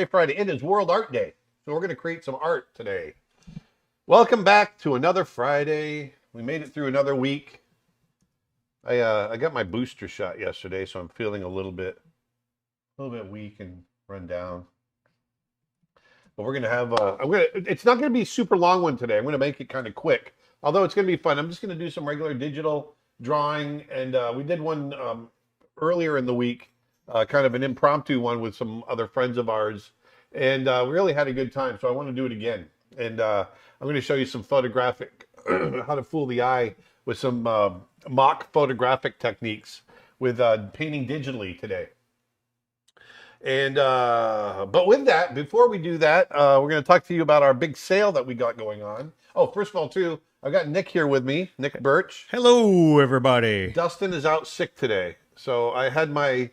Friday. It is World Art Day. So we're going to create some art today. Welcome back to another Friday. We made it through another week. I got my booster shot yesterday, so I'm feeling a little bit weak and run down. But we're going to have it's not going to be a super long one today. I'm going to make it kind of quick. Although it's going to be fun. I'm just going to do some regular digital drawing, and we did one earlier in the week. Kind of an impromptu one with some other friends of ours, and we really had a good time. So I want to do it again, and I'm going to show you some photographic, how to fool the eye with some mock photographic techniques with painting digitally today. And but with that, before we do that, we're going to talk to you about our big sale that we got going on. Oh, first of all, too, I've got Nick here with me, Nick Birch. Hello, everybody. Dustin is out sick today, so I had my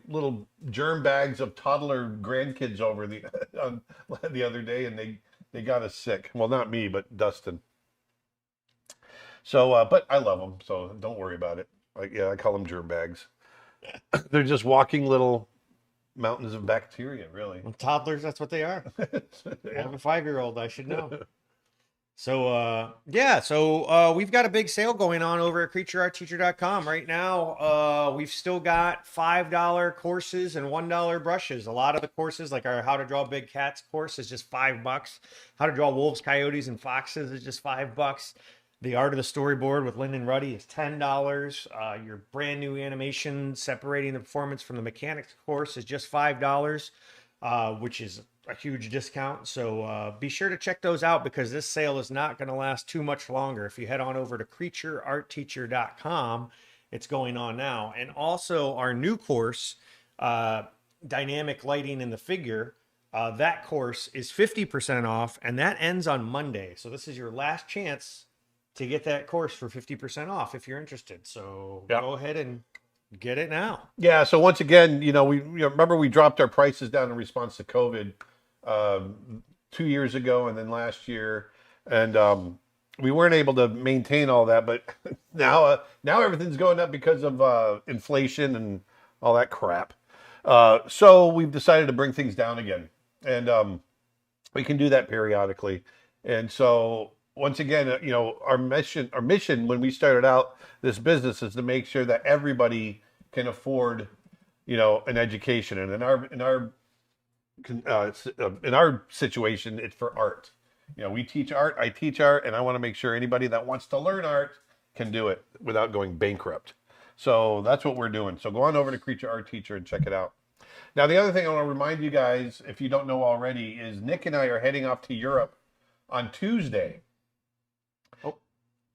little germ bags of toddler grandkids over the other day, and they got us sick. Well, not me, but Dustin. So, but I love them, so don't worry about it. I call them germ bags. They're just walking little mountains of bacteria, really. Well, toddlers, that's what they are. I have a 5-year-old, I should know. So, we've got a big sale going on over at creatureartteacher.com right now. We've still got $5 courses and $1 brushes. A lot of the courses, like our How to Draw Big Cats course, is just $5. How to Draw Wolves, Coyotes, and Foxes is just $5. The Art of the Storyboard with Lyndon Ruddy is $10. Your brand new animation separating the performance from the mechanics course is just $5, which is a huge discount. So be sure to check those out, because this sale is not going to last too much longer. If you head on over to creatureartteacher.com, it's going on now. And also our new course, Dynamic Lighting in the Figure, that course is 50% off, and that ends on Monday. So this is your last chance to get that course for 50% off if you're interested. So Go ahead and get it now. Yeah. So once again, remember we dropped our prices down in response to COVID 2 years ago, and then last year, and we weren't able to maintain all that. But now everything's going up because of inflation and all that crap. So we've decided to bring things down again, and we can do that periodically. And so, once again, our mission when we started out this business is to make sure that everybody can afford, an education. And in our situation, it's for art. We teach art, I teach art, and I want to make sure anybody that wants to learn art can do it without going bankrupt. So that's what we're doing. So go on over to Creature Art Teacher and check it out. Now, the other thing I want to remind you guys, if you don't know already, is Nick and I are heading off to Europe on Tuesday.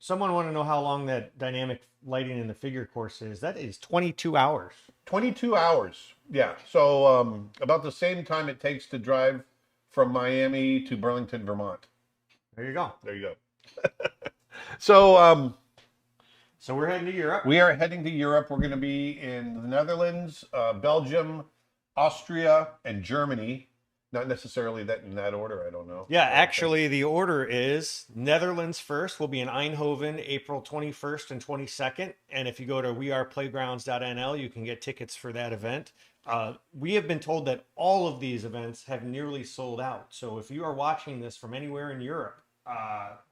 Someone want to know how long that Dynamic Lighting in the Figure course is. That is 22 hours. 22 hours. Yeah. So about the same time it takes to drive from Miami to Burlington, Vermont. There you go. There you go. So we're heading to Europe. We are heading to Europe. We're going to be in the Netherlands, Belgium, Austria, and Germany. Not necessarily that in that order, I don't know. Yeah, actually, the order is Netherlands first. We'll be in Eindhoven, April 21st and 22nd. And if you go to weareplaygrounds.nl, you can get tickets for that event. We have been told that all of these events have nearly sold out. So if you are watching this from anywhere in Europe,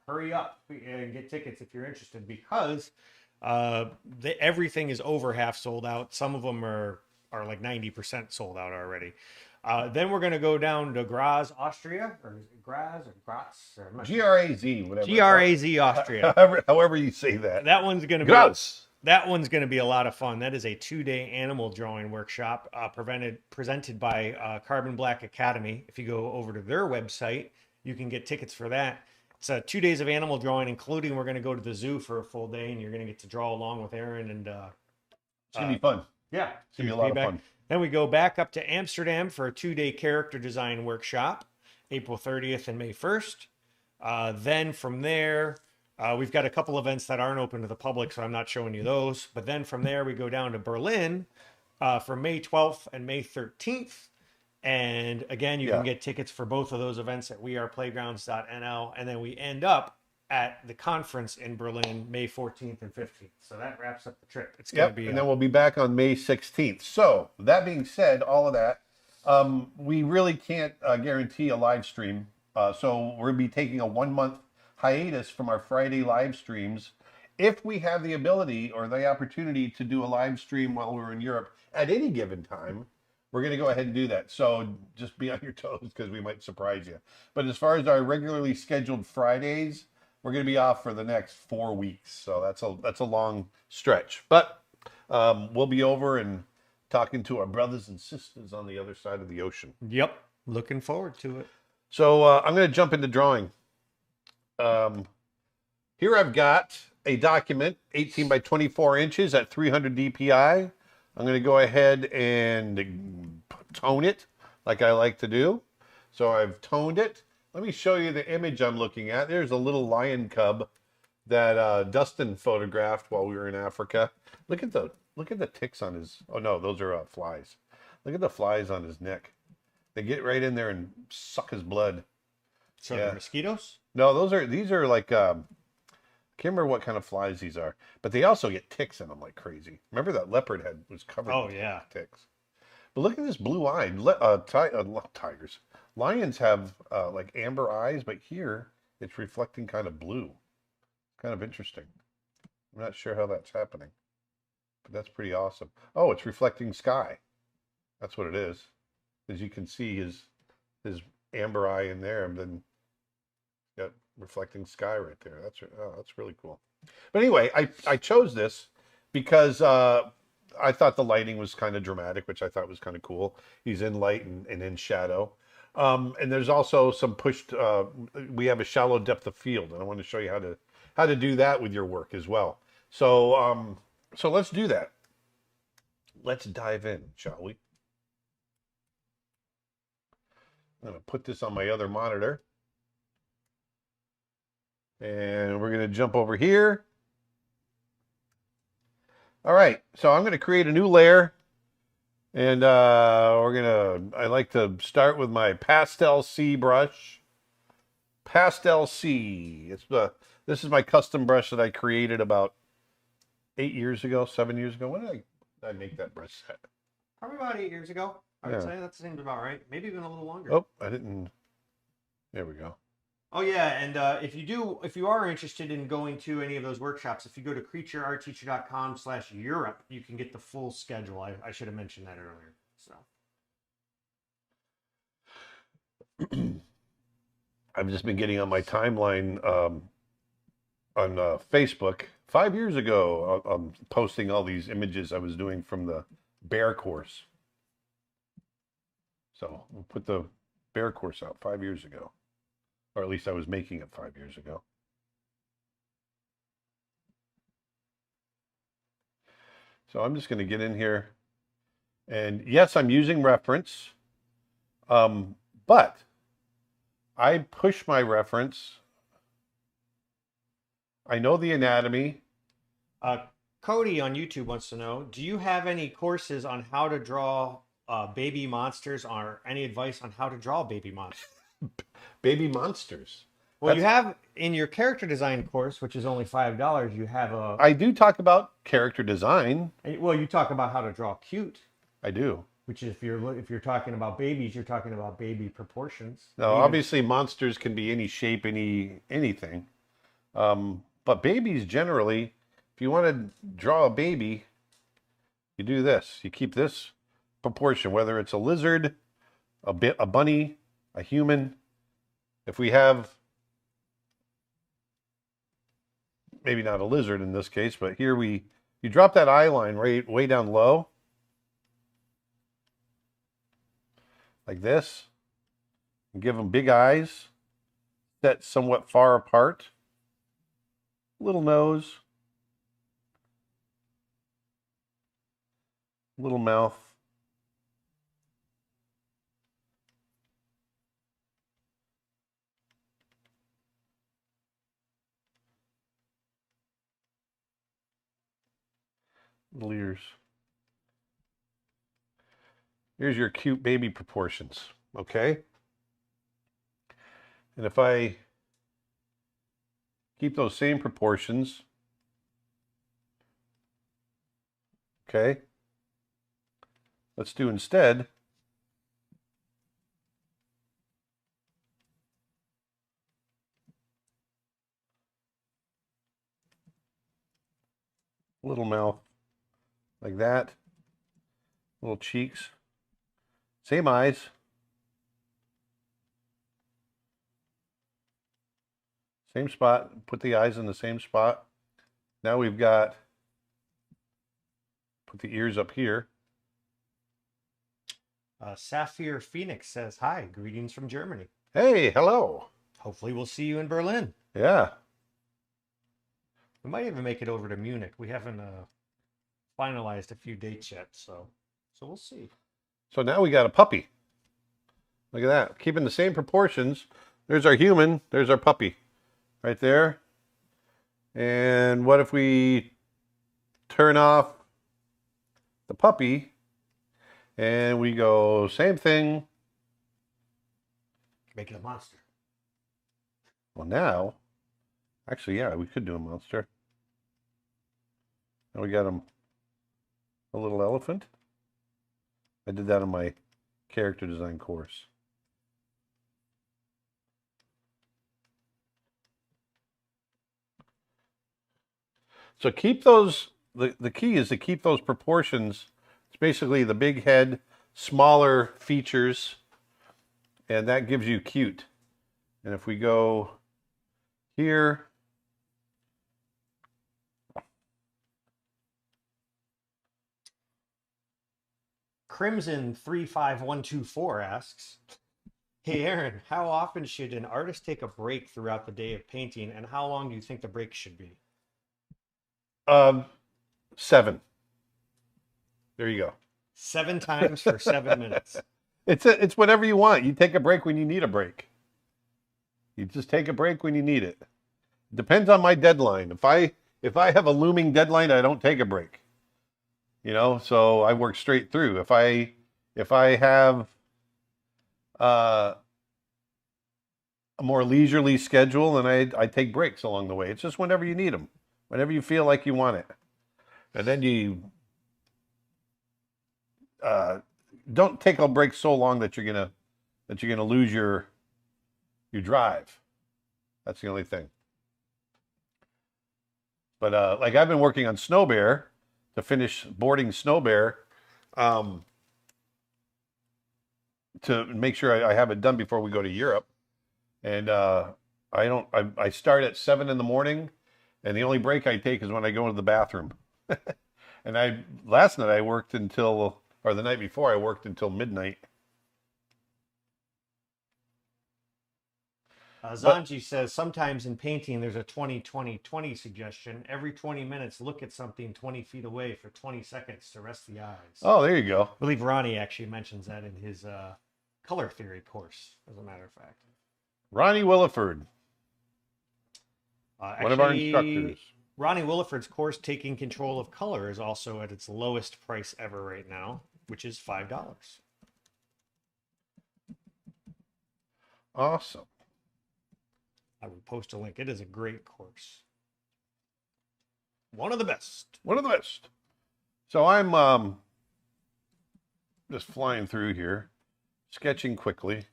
hurry up and get tickets if you're interested, because everything is over half sold out. Some of them are like 90% sold out already. Then we're going to go down to Graz, Austria, or Graz or Graz, or G-R-A-Z, whatever. G-R-A-Z, Austria. However you say that. That one's going to be Graz. That one's going to be a lot of fun. That is a 2-day animal drawing workshop presented by Carbon Black Academy. If you go over to their website, you can get tickets for that. It's 2 days of animal drawing, including we're going to go to the zoo for a full day, and you're going to get to draw along with Aaron. And it's going to be fun. Yeah. It's going to be a lot of fun. Then we go back up to Amsterdam for a 2-day character design workshop, April 30th and May 1st. Then from there, We've got a couple events that aren't open to the public, so I'm not showing you those. But then from there, we go down to Berlin for May 12th and May 13th. And again, you can get tickets for both of those events at weareplaygrounds.nl. And then we end up at the conference in Berlin, May 14th and 15th. So that wraps up the trip. It's going to be... And then we'll be back on May 16th. So that being said, all of that, we really can't guarantee a live stream. So we'll be taking a 1-month hiatus from our Friday live streams. If we have the ability or the opportunity to do a live stream while we're in Europe at any given time, we're going to go ahead and do that. So just be on your toes because we might surprise you. But as far as our regularly scheduled Fridays, we're going to be off for the next 4 weeks. So that's a long stretch. But we'll be over and talking to our brothers and sisters on the other side of the ocean. Yep. Looking forward to it. So I'm going to jump into drawing. Here I've got a document, 18 by 24 inches at 300 DPI. I'm going to go ahead and tone it like I like to do. So I've toned it. Let me show you the image I'm looking at. There's a little lion cub that Dustin photographed while we were in Africa. Look at the ticks on his... Oh, no, those are flies. Look at the flies on his neck. They get right in there and suck his blood. So the mosquitoes? No, these are like... I can't remember what kind of flies these are, but they also get ticks in them like crazy. Remember that leopard head was covered with ticks. But look at this blue-eyed tigers. Lions have like amber eyes, but here it's reflecting kind of blue. Kind of interesting. I'm not sure how that's happening, but that's pretty awesome. Oh, it's reflecting sky. That's what it is. As you can see, his amber eye in there, and then got reflecting sky right there. That's really cool. But anyway, I chose this because I thought the lighting was kind of dramatic, which I thought was kind of cool. He's in light and in shadow. And there's also some pushed, we have a shallow depth of field, and I want to show you how to do that with your work as well. So, so let's do that. Let's dive in, shall we? I'm going to put this on my other monitor. And we're going to jump over here. All right, so I'm going to create a new layer. And I like to start with my Pastel C brush. Pastel C. This is my custom brush that I created about 7 years ago. When did I make that brush set? Probably about 8 years ago. I would say that seems about right. Maybe even a little longer. Oh, I didn't. There we go. Oh yeah, and if you are interested in going to any of those workshops, if you go to creatureartteacher.com/Europe, you can get the full schedule. I should have mentioned that earlier. So I've just been getting on my timeline on Facebook 5 years ago. I'm posting all these images I was doing from the bear course. So we'll put the bear course out 5 years ago. Or at least I was making it 5 years ago. So I'm just going to get in here. And yes, I'm using reference. But I push my reference. I know the anatomy. Cody on YouTube wants to know, do you have any courses on how to draw baby monsters, or any advice on how to draw baby monsters? Baby monsters. Well, you have in your character design course, which is only $5, you have a... I do talk about character design. Well, you talk about how to draw cute. I do. Which if you're talking about babies, you're talking about baby proportions. Now, obviously, monsters can be any shape, anything. But babies generally, if you want to draw a baby, you do this. You keep this proportion, whether it's a lizard, a bunny, a human. If we have, maybe not a lizard in this case, but here you drop that eye line way down low, like this, and give them big eyes, set somewhat far apart, little nose, little mouth. Little ears. Here's your cute baby proportions, okay? And if I keep those same proportions, okay, let's do instead little mouth like that, little cheeks, same eyes, same spot, put the eyes in the same spot. Now we've got, put the ears up here. Sapphire Phoenix says, hi, greetings from Germany. Hey, hello. Hopefully we'll see you in Berlin. Yeah. We might even make it over to Munich. We haven't finalized a few dates yet, so we'll see. So now we got a puppy. Look at that. Keeping the same proportions. There's our human. There's our puppy. Right there. And what if we turn off the puppy and we go same thing. Make it a monster. Well, now, actually, yeah, we could do a monster. Now we got him a little elephant. I did that on my character design course. So keep those, the key is to keep those proportions. It's basically the big head, smaller features, and that gives you cute. And if we go here, Crimson 35124 asks, hey Aaron, how often should an artist take a break throughout the day of painting, and how long do you think the break should be? 7. There you go. 7 times for 7 minutes. It's whatever you want. You take a break when you need a break. You just take a break when you need it. Depends on my deadline. If I have a looming deadline, I don't take a break. You know, so I work straight through. If I have a more leisurely schedule, then I take breaks along the way. It's just whenever you need them, whenever you feel like you want it, and then you don't take a break so long that you're gonna lose your drive. That's the only thing. But like I've been working on Snow Bear to finish boarding Snow Bear, to make sure I have it done before we go to Europe. And I start at 7 in the morning, and the only break I take is when I go into the bathroom. And last night I worked until, or the night before I worked until midnight. Zanji says, sometimes in painting there's a 20-20-20 suggestion. Every 20 minutes, look at something 20 feet away for 20 seconds to rest the eyes. Oh, there you go. I believe Ronnie actually mentions that in his color theory course, as a matter of fact. Ronnie Williford, one of our instructors. Ronnie Williford's course, Taking Control of Color, is also at its lowest price ever right now, which is $5. Awesome. I will post a link. It is a great course. One of the best. One of the best. So I'm just flying through here, sketching quickly.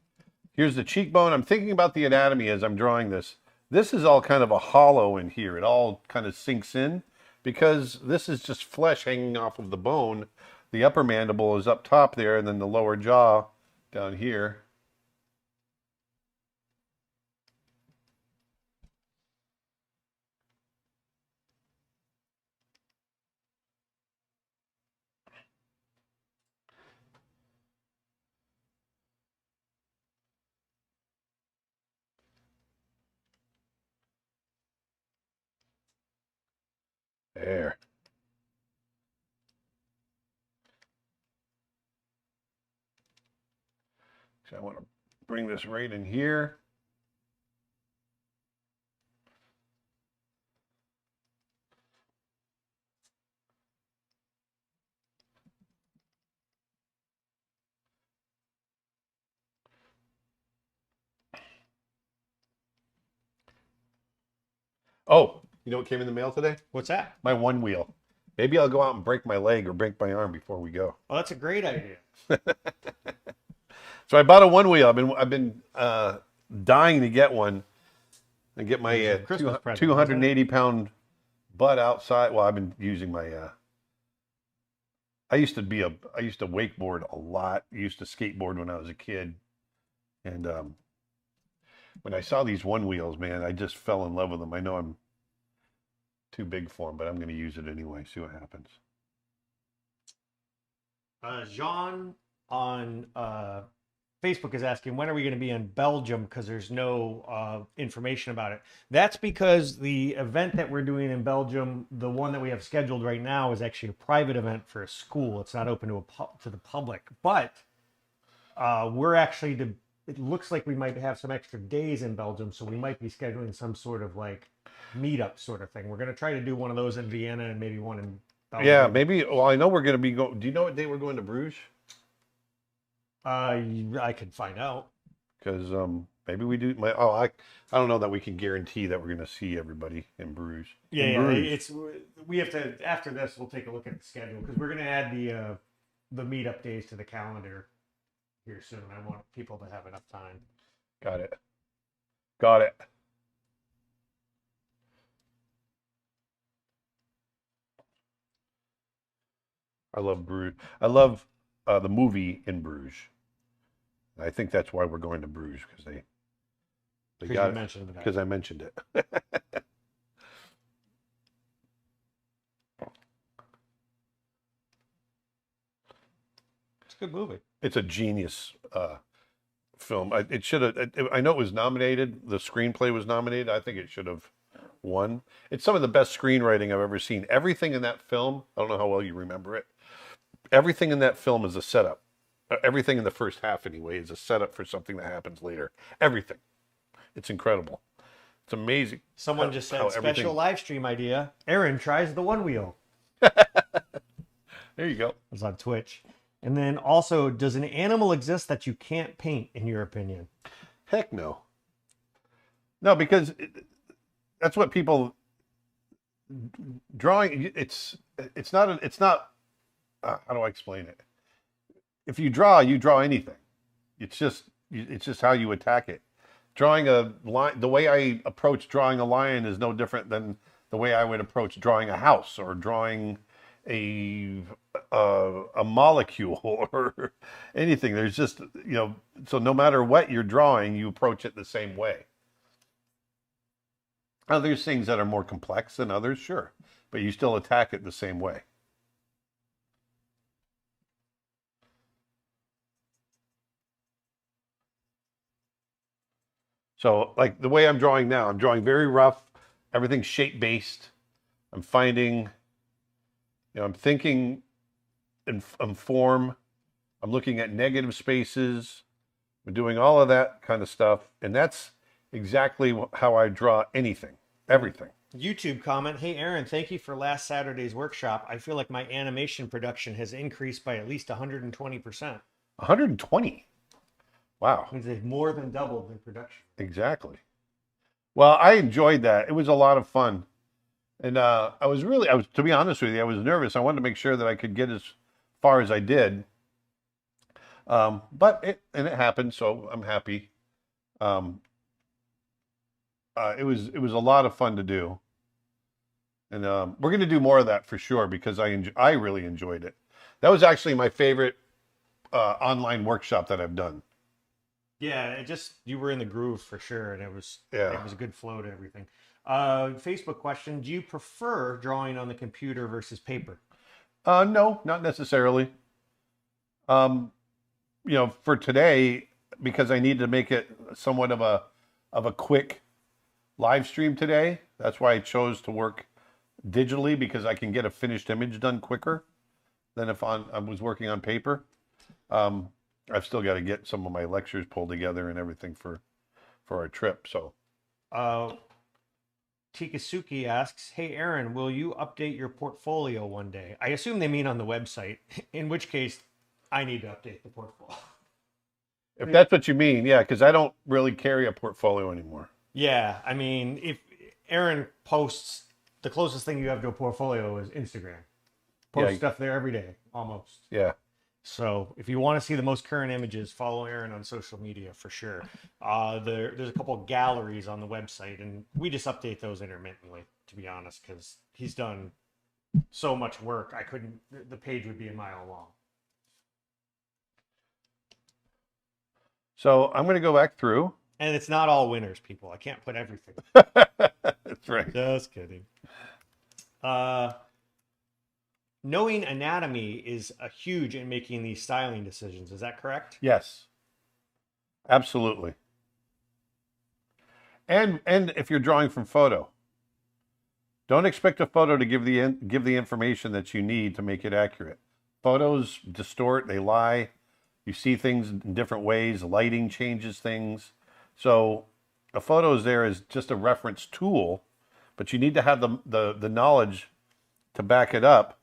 Here's the cheekbone. I'm thinking about the anatomy as I'm drawing this. This is all kind of a hollow in here. It all kind of sinks in because this is just flesh hanging off of the bone. The upper mandible is up top there, and then the lower jaw down here. There. So I want to bring this right in here. Oh, you know what came in the mail today? What's that? My one wheel. Maybe I'll go out and break my leg or break my arm before we go. Well, that's a great idea. So I bought a one wheel. I've been dying to get one and get my It's a Christmas present, 280-pound butt outside. Well, I've been using my. I used to wakeboard a lot. I used to skateboard when I was a kid, and when I saw these one wheels, man, I just fell in love with them. I know I'm too big for them, but I'm going to use it anyway. See what happens. Jean on Facebook is asking, when are we going to be in Belgium? Because there's no information about it. That's because the event that we're doing in Belgium, the one that we have scheduled right now, is actually a private event for a school. It's not open to the public. But we're actually, it looks like we might have some extra days in Belgium, so we might be scheduling some sort of like meetup sort of thing. We're going to try to do one of those in Vienna and maybe one in Belgium. Yeah, maybe. Well, I know we're going to be going. Do you know what day we're going to Bruges? I could find out. Because maybe we do. I don't know that we can guarantee that we're going to see everybody in Bruges. It's we have to, after this we'll take a look at the schedule because we're going to add the meetup days to the calendar here soon. I want people to have enough time. Got it. I love Bruges. I love the movie in Bruges. I think that's why we're going to Bruges because they got it because I mentioned it. It's a good movie. It's a genius film. It should have. I know it was nominated. The screenplay was nominated. I think it should have won. It's some of the best screenwriting I've ever seen. Everything in that film. I don't know how well you remember it. Everything in that film is a setup. Everything in the first half, anyway, is a setup for something that happens later. Everything. It's incredible. It's amazing. Someone just said special live stream idea. Aaron tries the one wheel. There you go. It's on Twitch. And then also, does an animal exist that you can't paint, in your opinion? Heck no. No, because that's what people drawing. It's not. How do I explain it? If you draw anything. It's just how you attack it. Drawing a line, the way I approach drawing a lion is no different than the way I would approach drawing a house or drawing a molecule or anything. There's just, so no matter what you're drawing, you approach it the same way. Now, there's things that are more complex than others, sure, but you still attack it the same way. So, like the way I'm drawing now, I'm drawing very rough. Everything's shape-based. I'm finding, I'm thinking in form. I'm looking at negative spaces. I'm doing all of that kind of stuff. And that's exactly how I draw anything, everything. YouTube comment, hey Aaron, thank you for last Saturday's workshop. I feel like my animation production has increased by at least 120%. 120? Wow. Means they've more than doubled their production. Exactly. Well, I enjoyed that. It was a lot of fun. And to be honest with you, I was nervous. I wanted to make sure that I could get as far as I did. But it happened, so I'm happy. It was a lot of fun to do. And we're going to do more of that for sure because I really enjoyed it. That was actually my favorite online workshop that I've done. Yeah, you were in the groove for sure, and it was a good flow to everything. Facebook question, do you prefer drawing on the computer versus paper? No, not necessarily. For today, because I need to make it somewhat of a quick live stream today, that's why I chose to work digitally, because I can get a finished image done quicker than if I was working on paper. I've still got to get some of my lectures pulled together and everything for our trip. So, Tikasuki asks, hey Aaron, will you update your portfolio one day? I assume they mean on the website, in which case I need to update the portfolio. If that's what you mean, yeah, because I don't really carry a portfolio anymore. Yeah, I mean, Aaron posts, the closest thing you have to a portfolio is Instagram. Post stuff there every day, almost. Yeah. So if you want to see the most current images, follow Aaron on social media for sure. There's a couple of galleries on the website, and we just update those intermittently, to be honest, because he's done so much work. The page would be a mile long. So I'm going to go back through. And it's not all winners, people. I can't put everything. That's right. Just kidding. Knowing anatomy is a huge in making these styling decisions. Is that correct? Yes. Absolutely. And if you're drawing from photo, don't expect a photo to give the information that you need to make it accurate. Photos distort, they lie. You see things in different ways. Lighting changes things. So a photo is there as just a reference tool, but you need to have the knowledge to back it up.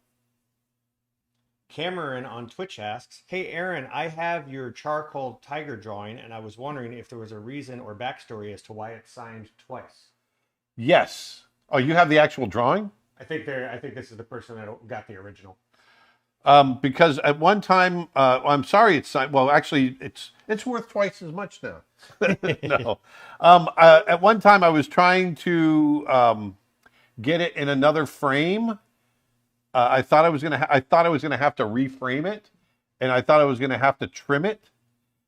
Cameron on Twitch asks, "Hey Aaron, I have your charcoal tiger drawing, and I was wondering if there was a reason or backstory as to why it's signed twice." Yes. Oh, you have the actual drawing? I think this is the person that got the original. Because at one time, I'm sorry, it's signed. Well, actually, it's worth twice as much now. No. At one time, I was trying to get it in another frame. I thought I was gonna have to reframe it, and I thought I was gonna have to trim it,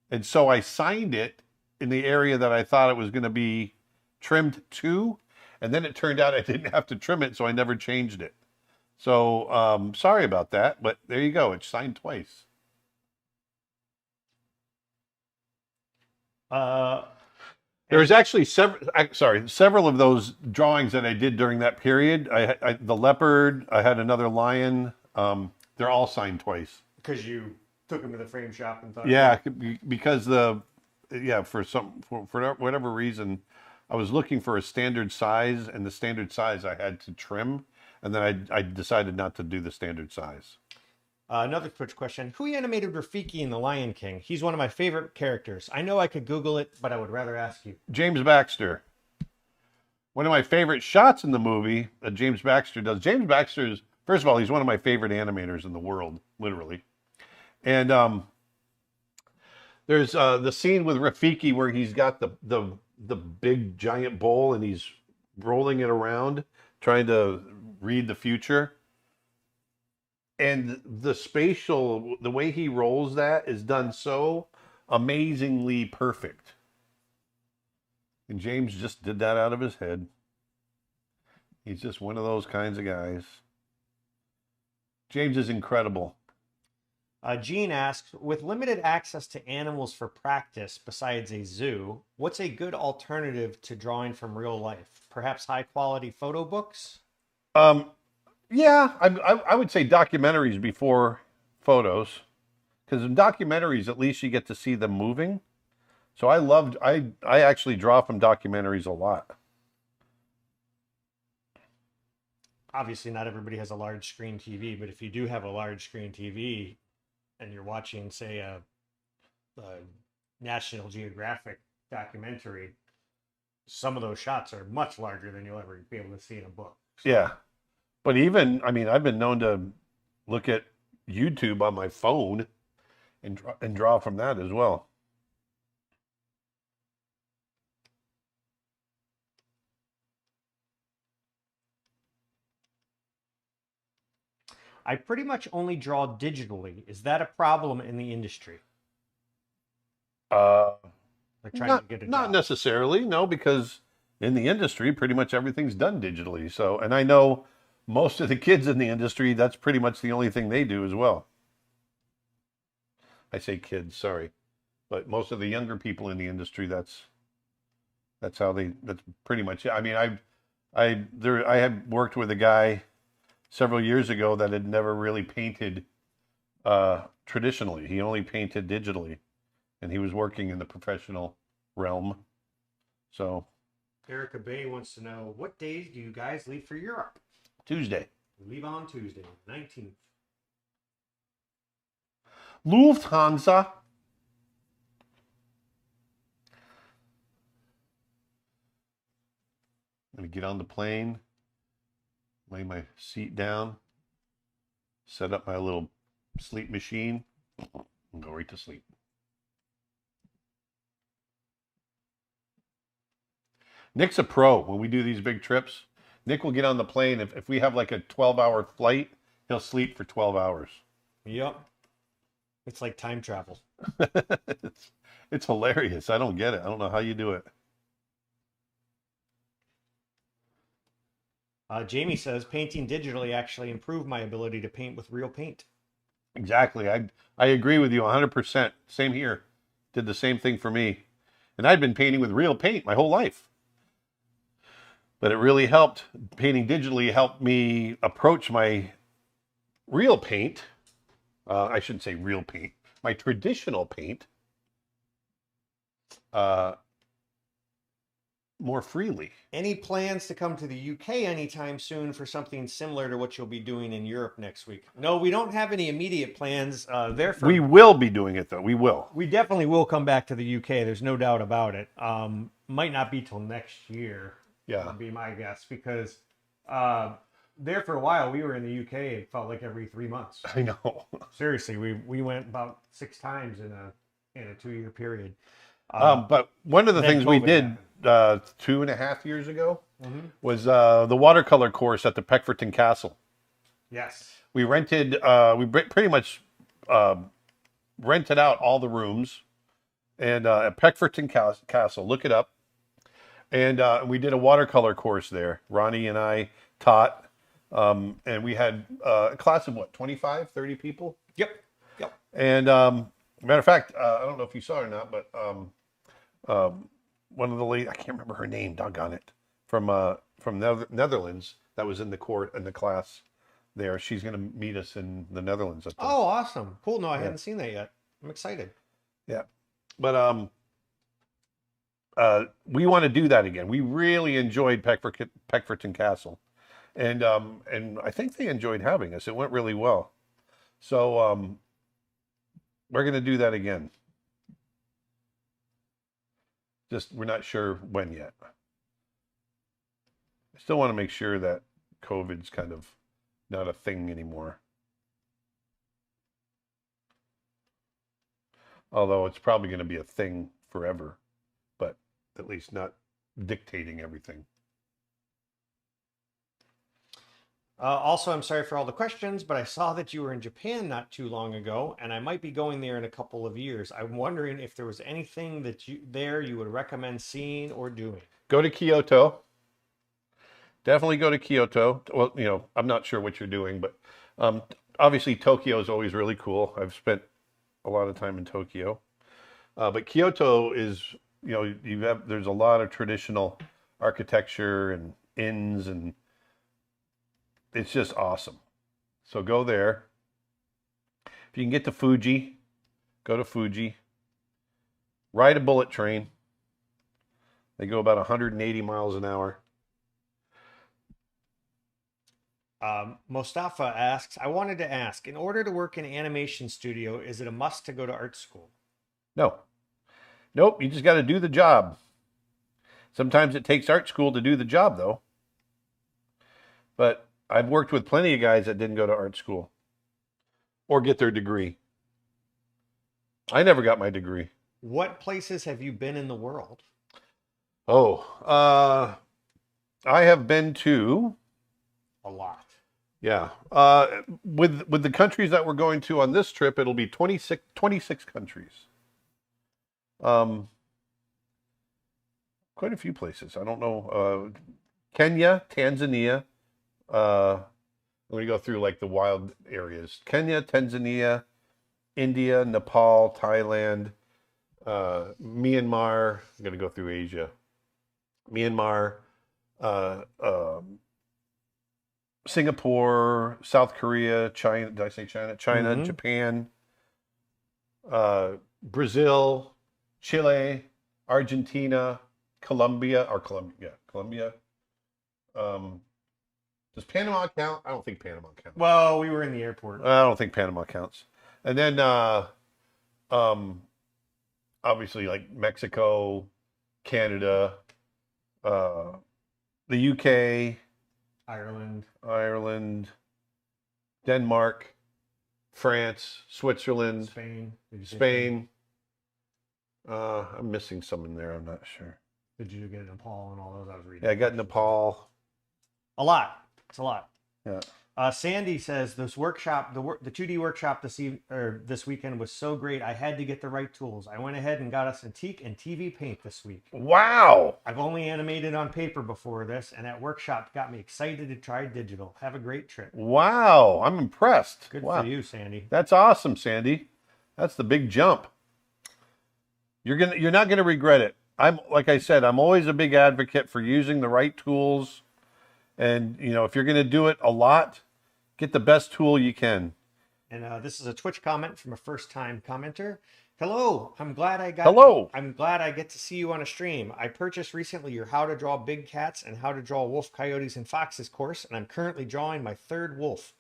and so I signed it in the area that I thought it was gonna be trimmed to, and then it turned out I didn't have to trim it, so I never changed it. So sorry about that, but there you go. It's signed twice. There was actually several of those drawings that I did during that period. The leopard. I had another lion. They're all signed twice. Because you took them to the frame shop and thought. Yeah, because for whatever reason, I was looking for a standard size, and the standard size I had to trim, and then I decided not to do the standard size. Another Twitch question. Who animated Rafiki in The Lion King? He's one of my favorite characters. I know I could Google it, but I would rather ask you. James Baxter. One of my favorite shots in the movie that James Baxter does. James Baxter is, first of all, he's one of my favorite animators in the world, literally. And there's the scene with Rafiki where he's got the big giant bowl and he's rolling it around, trying to read the future. And the way he rolls that is done so amazingly perfect. And James just did that out of his head. He's just one of those kinds of guys. James is incredible. Gene asks, with limited access to animals for practice besides a zoo, what's a good alternative to drawing from real life? Perhaps high-quality photo books? Yeah, I would say documentaries before photos, because in documentaries, at least you get to see them moving. So I actually draw from documentaries a lot. Obviously, not everybody has a large screen TV, but if you do have a large screen TV and you're watching, say, a National Geographic documentary, some of those shots are much larger than you'll ever be able to see in a book. So. Yeah. But even, I mean, I've been known to look at YouTube on my phone and draw from that as well. I pretty much only draw digitally. Is that a problem in the industry? Like trying to get a job? Not necessarily, no, because in the industry, pretty much everything's done digitally. So, and I know most of the kids in the industry, that's pretty much the only thing they do as well. I say kids, sorry. But most of the younger people in the industry, that's pretty much it. I mean, I had worked with a guy several years ago that had never really painted traditionally. He only painted digitally, and he was working in the professional realm. So Erica Bay wants to know, what days do you guys leave for Europe? Tuesday. We leave on Tuesday, 19th. Lufthansa. I'm going to get on the plane, lay my seat down, set up my little sleep machine, and go right to sleep. Nick's a pro when we do these big trips. Nick will get on the plane. If we have like a 12-hour flight, he'll sleep for 12 hours. Yep. It's like time travel. It's hilarious. I don't get it. I don't know how you do it. Jamie says, painting digitally actually improved my ability to paint with real paint. Exactly. I agree with you 100%. Same here. Did the same thing for me. And I'd been painting with real paint my whole life. But it really helped. Painting digitally helped me approach my real paint. I shouldn't say real paint. My traditional paint. More freely. Any plans to come to the UK anytime soon for something similar to what you'll be doing in Europe next week? No, we don't have any immediate plans. We will be doing it, though. We will. We definitely will come back to the UK. There's no doubt about it. Might not be till next year. Yeah. Would be my guess, because there for a while we were in the UK. It felt like every 3 months. I know. Seriously, we went about 6 times in a 2-year period. But one of the things we did 2.5 years ago was the watercolor course at the Peckforton Castle. Yes. We rented, pretty much rented out all the rooms, and at Peckforton Castle, look it up. And we did a watercolor course there. Ronnie and I taught, and we had a class of what, 25, 30 people? Yep. And matter of fact, I don't know if you saw it or not, but one of the ladies, I can't remember her name, doggone it, from Netherlands, that was in the class there. She's going to meet us in the Netherlands. Oh, awesome. Cool. No, I hadn't seen that yet. I'm excited. Yeah. But we want to do that again. We really enjoyed Peckforton Castle. And I think they enjoyed having us. It went really well. So we're going to do that again. Just, we're not sure when yet. I still want to make sure that COVID's kind of not a thing anymore. Although it's probably going to be a thing forever, but at least not dictating everything. Also, I'm sorry for all the questions, but I saw that you were in Japan not too long ago, and I might be going there in a couple of years. I'm wondering if there was anything that you would recommend seeing or doing. Go to Kyoto. Definitely go to Kyoto. Well, I'm not sure what you're doing, but obviously Tokyo is always really cool. I've spent a lot of time in Tokyo. But Kyoto is, there's a lot of traditional architecture and inns, and it's just awesome. So go there. If you can get to Fuji, go to Fuji. Ride a bullet train. They go about 180 miles an hour. Mostafa asks, I wanted to ask, in order to work in an animation studio, is it a must to go to art school? No. Nope, you just got to do the job. Sometimes it takes art school to do the job, though. But I've worked with plenty of guys that didn't go to art school or get their degree. I never got my degree. What places have you been in the world? I have been to a lot. Yeah. With the countries that we're going to on this trip, it'll be 26 countries. Quite a few places. I don't know. Kenya, Tanzania. I'm going to go through like the wild areas. Kenya, Tanzania, India, Nepal, Thailand, Myanmar. I'm going to go through Asia. Myanmar, Singapore, South Korea, China. Did I say China? China, Japan, Brazil, Chile, Argentina, Colombia. Does Panama count? I don't think Panama counts. Well, we were in the airport. I don't think Panama counts. And then, obviously, like Mexico, Canada, the UK, Ireland, Denmark, France, Switzerland, Spain. Did you say Spain. I'm missing some in there. I'm not sure. Did you get Nepal and all those? I was reading. Yeah, I got Nepal. A lot. It's a lot. Yeah. Sandy says this workshop, the 2D workshop this weekend was so great. I had to get the right tools. I went ahead and got us antique and TV paint this week. Wow. I've only animated on paper before this, and that workshop got me excited to try digital. Have a great trip. Wow. I'm impressed. Good wow. for you, Sandy. That's awesome, Sandy. That's the big jump. You're not gonna regret it. Like I said, I'm always a big advocate for using the right tools. And if you're gonna do it a lot, get the best tool you can. And this is a Twitch comment from a first-time commenter. Hello, I'm glad I get to see you on a stream. I purchased recently your How to Draw Big Cats and How to Draw Wolf, Coyotes, and Foxes course, and I'm currently drawing my third wolf.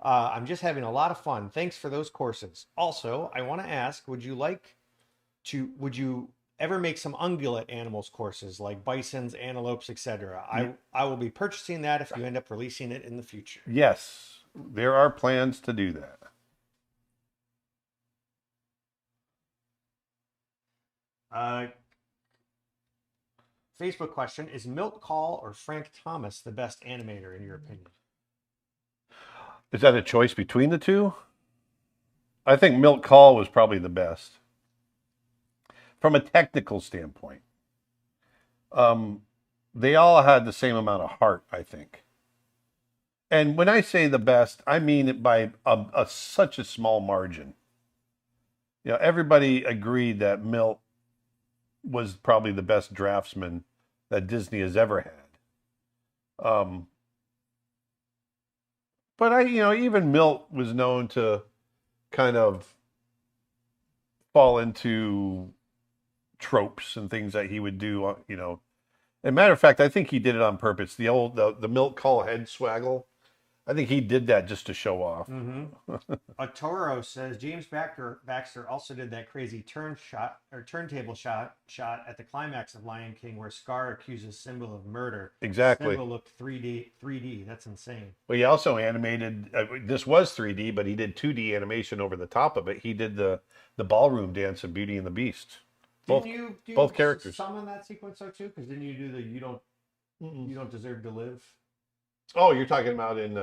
I'm just having a lot of fun. Thanks for those courses. Also, I want to ask, would you ever make some ungulate animals courses like bisons, antelopes, etc.? I will be purchasing that if you end up releasing it in the future. Yes, there are plans to do that. Facebook question: is Milt Kahl or Frank Thomas the best animator in your opinion? Is that a choice between the two? I think Milt Kahl was probably the best. From a technical standpoint, they all had the same amount of heart, I think. And when I say the best, I mean it by such a small margin. Everybody agreed that Milt was probably the best draftsman that Disney has ever had. But even Milt was known to kind of fall into tropes and things that he would do, As a matter of fact, I think he did it on purpose. The Milt Kahl head swaggle, I think he did that just to show off. Mm-hmm. A Toro says James Baxter also did that crazy turntable shot at the climax of Lion King where Scar accuses Simba of murder. Exactly. Simba looked 3D. That's insane. Well, he also animated. This was 3D, but he did 2D animation over the top of it. He did the ballroom dance of Beauty and the Beast. Both characters. Summon that sequence though too, because didn't you do the you don't deserve to live? Oh, you're talking about in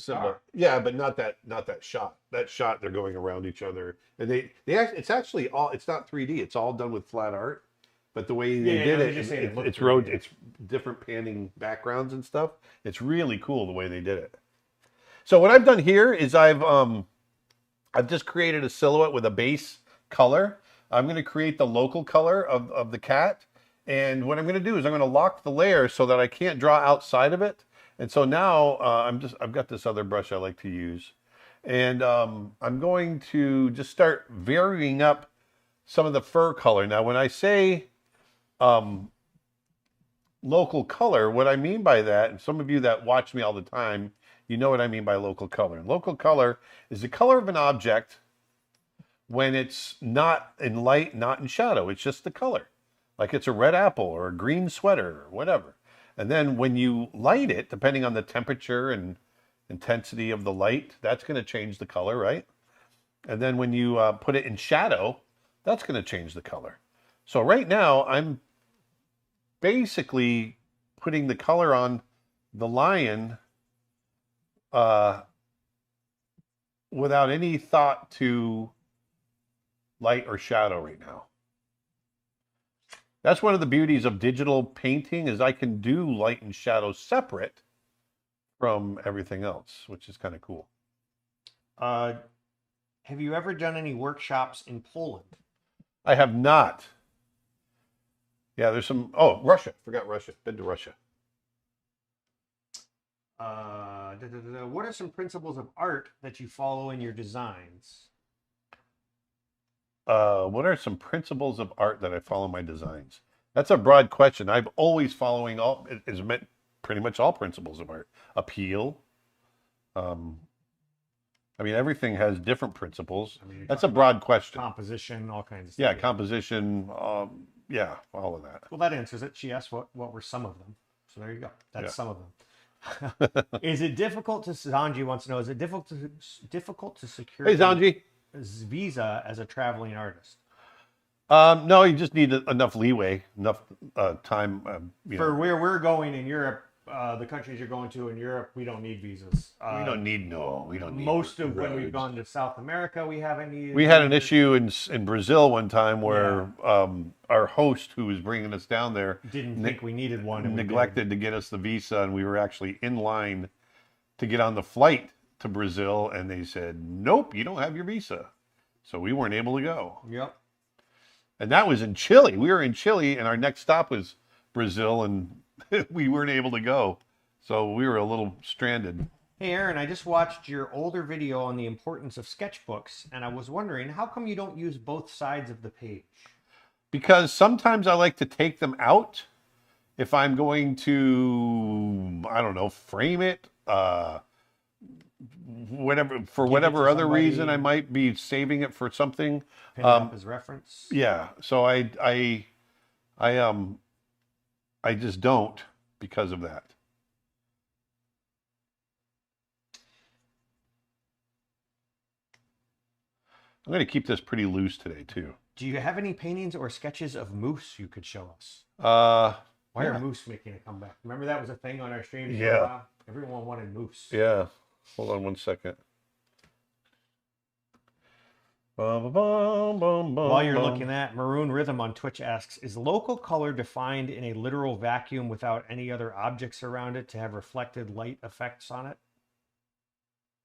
Simba. Yeah, but not that shot. That shot, they're going around each other, and it's actually it's not 3D. It's all done with flat art, but the way they did it's different panning backgrounds and stuff. It's really cool the way they did it. So what I've done here is I've just created a silhouette with a base color. I'm going to create the local color of the cat, and what I'm going to do is I'm going to lock the layer so that I can't draw outside of it. And so now I've got this other brush I like to use, and I'm going to just start varying up some of the fur color. Now, when I say local color, what I mean by that, and some of you that watch me all the time, you know what I mean by local color. And local color is the color of an object when it's not in light, not in shadow. It's just the color, like it's a red apple or a green sweater or whatever. And then when you light it, depending on the temperature and intensity of the light, that's going to change the color, right? And then when you put it in shadow, that's going to change the color. So right now, I'm basically putting the color on the lion without any thought to light or shadow right now. That's one of the beauties of digital painting, is I can do light and shadow separate from everything else, which is kind of cool. Have you ever done any workshops in Poland? I have not. Yeah, there's some. Oh, Russia. Forgot Russia. Been to Russia. What are some principles of art that you follow in your designs? What are some principles of art that I follow in my designs? That's a broad question. I'm always following pretty much all principles of art. Appeal. Everything has different principles. That's a broad question. Composition, all kinds of stuff. Yeah, composition. Yeah, all of that. Well, that answers it. She asked what were some of them. So there you go. That's Yeah. some of them. Is it difficult to, Zanji wants to know, is it difficult to secure Hey, Zanji. a visa as a traveling artist? No, you just need enough leeway, enough time. For where we're going in Europe, the countries you're going to in Europe, we don't need visas. We don't need Most of when we've roads. gone to South America, we haven't needed. We had an issue in Brazil one time where our host, who was bringing us down there, Didn't think we needed one. And neglected to get us the visa, and we were actually in line to get on the flight to Brazil, and they said, "Nope, you don't have your visa," so we weren't able to go. Yep. And that was in Chile. We were in Chile, and our next stop was Brazil, and we weren't able to go, so we were a little stranded. Hey, Aaron, I just watched your older video on the importance of sketchbooks, and I was wondering, how come you don't use both sides of the page? Because sometimes I like to take them out if I'm going to, I don't know, frame it, whatever other reason I might be saving it for something. Pin it up as reference. Yeah, so I just don't because of that. I'm going to keep this pretty loose today too. Do you have any paintings or sketches of moose you could show us? Why are moose making a comeback? Remember that was a thing on our streams for a while? Everyone wanted moose. Yeah. Hold on one second. While you're looking at, Maroon Rhythm on Twitch asks, is local color defined in a literal vacuum without any other objects around it to have reflected light effects on it?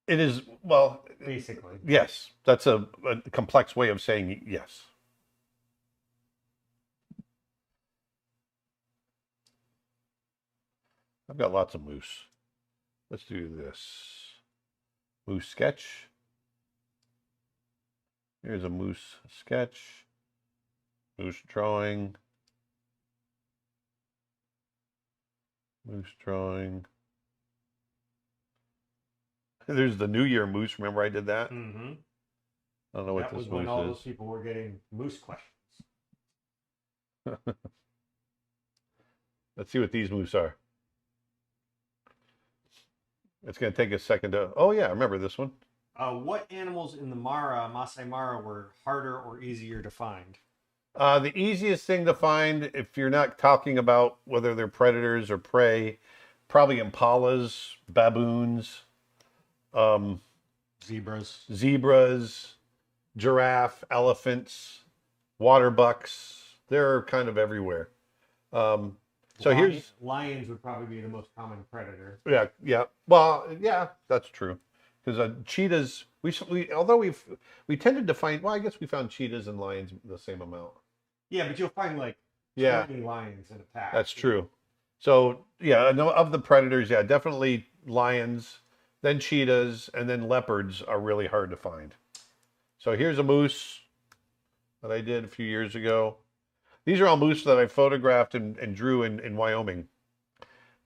It is, well, basically. Yes. That's a complex way of saying yes. I've got lots of moose. Let's do this. Moose sketch. Here's a moose sketch. Moose drawing. Moose drawing. There's the New Year moose. Remember I did that? Mm-hmm. I don't know what this moose is. That was when all those people were getting moose questions. Let's see what these moose are. It's going to take a second to... Oh, yeah, I remember this one. What animals in the Masai Mara were harder or easier to find? The easiest thing to find, if you're not talking about whether they're predators or prey, probably impalas, baboons, zebras, giraffe, elephants, water bucks. They're kind of everywhere. Lions would probably be the most common predator. Yeah. Well, yeah, that's true. Because cheetahs, although we tended to find, well, I guess we found cheetahs and lions the same amount. Yeah, but you'll find 20 lions in a pack. That's true. So yeah, of the predators, yeah, definitely lions, then cheetahs, and then leopards are really hard to find. So here's a moose that I did a few years ago. These are all moose that I photographed and drew in Wyoming.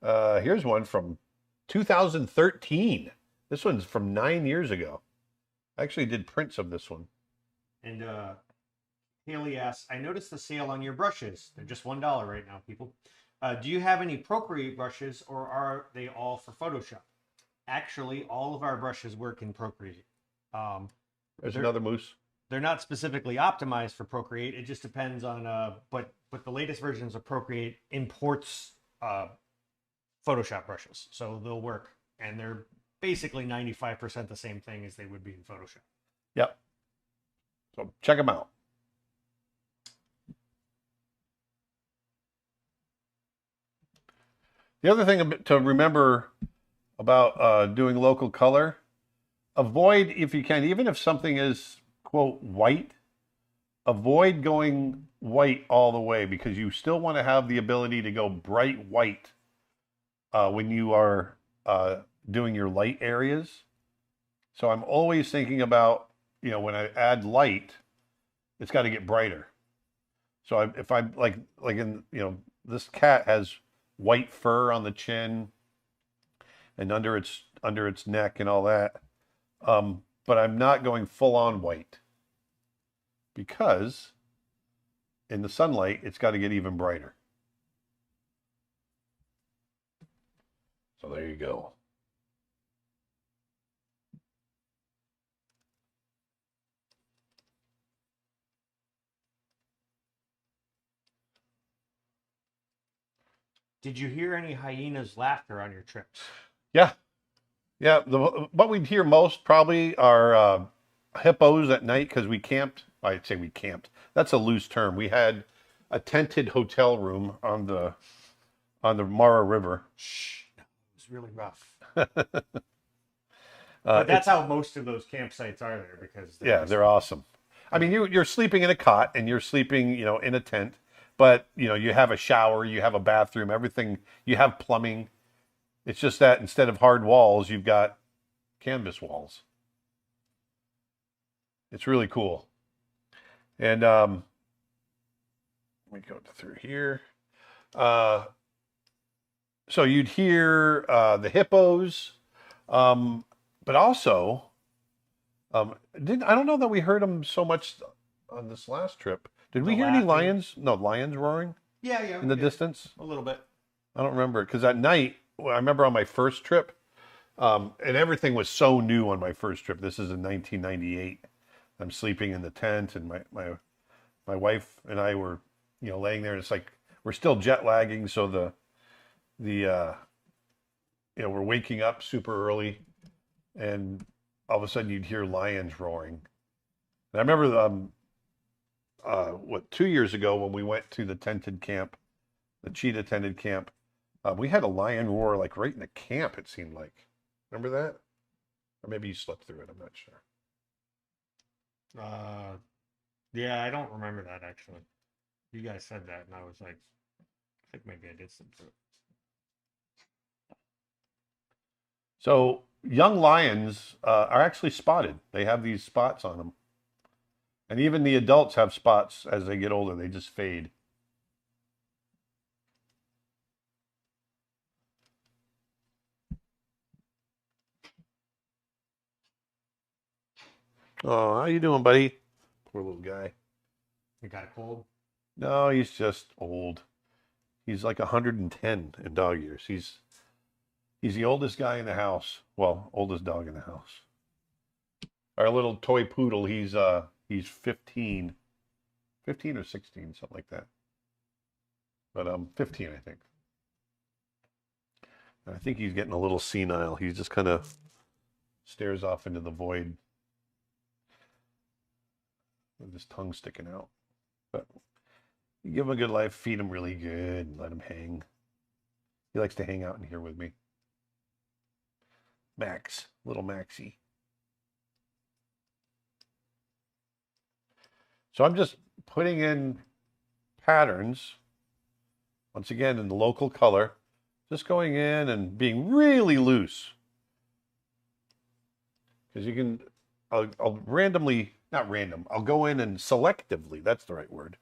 Here's one from 2013. This one's from 9 years ago. I actually did prints of this one. And Haley asks, I noticed the sale on your brushes. They're just $1 right now, people. Do you have any Procreate brushes, or are they all for Photoshop? Actually, all of our brushes work in Procreate. There's another moose. They're not specifically optimized for Procreate. It just depends on, but the latest versions of Procreate imports Photoshop brushes. So they'll work. And they're basically 95% the same thing as they would be in Photoshop. Yep. So check them out. The other thing to remember about doing local color, avoid, if you can, even if something is, quote, white, avoid going white all the way, because you still want to have the ability to go bright white when you are doing your light areas. So I'm always thinking about, when I add light, it's got to get brighter. So if I'm like in, this cat has white fur on the chin and under its neck and all that. But I'm not going full on white, because in the sunlight, it's got to get even brighter. So there you go. Did you hear any hyenas' laughter on your trips? Yeah. Yeah. What we'd hear most probably are hippos at night because we camped. I'd say we camped. That's a loose term. We had a tented hotel room on the Mara River. Shh, no, it was really rough. Uh, But that's how most of those campsites are there because Yeah, they're awesome. I mean, you're sleeping in a cot and you're sleeping, in a tent, but you have a shower, you have a bathroom, everything, you have plumbing. It's just that instead of hard walls, you've got canvas walls. It's really cool. And let me go through here. Uh, so you'd hear the hippos, but also didn't I don't know that we heard them so much on this last trip. Did we The hear any laughing. lions? No, lions roaring Yeah, in the distance? a little bit. I don't remember because at night, I remember on my first trip, and everything was so new on my first trip. This is in 1998. I'm sleeping in the tent, and my wife and I were, laying there. And it's like we're still jet lagging, so the we're waking up super early, and all of a sudden you'd hear lions roaring. And I remember 2 years ago when we went to the tented camp, the cheetah tented camp, we had a lion roar like right in the camp. It seemed like. Remember that? Or maybe you slept through it. I'm not sure. Yeah, I don't remember that actually. You guys said that, and I was like, I think maybe I did slip through it. So young lions are actually spotted. They have these spots on them. And even the adults have spots as they get older. They just fade. Oh, how you doing, buddy? Poor little guy. You got a cold? No, he's just old. He's like 110 in dog years. He's the oldest guy in the house. Well, oldest dog in the house. Our little toy poodle, he's 15. 15 or 16, something like that. But 15, I think. And I think he's getting a little senile. He just kind of stares off into the void with his tongue sticking out. But you give him a good life, feed him really good, and let him hang. He likes to hang out in here with me. Max, little Maxie. So I'm just putting in patterns, once again in the local color, just going in and being really loose. Because you can, I'll randomly, not random, I'll go in and selectively, that's the right word,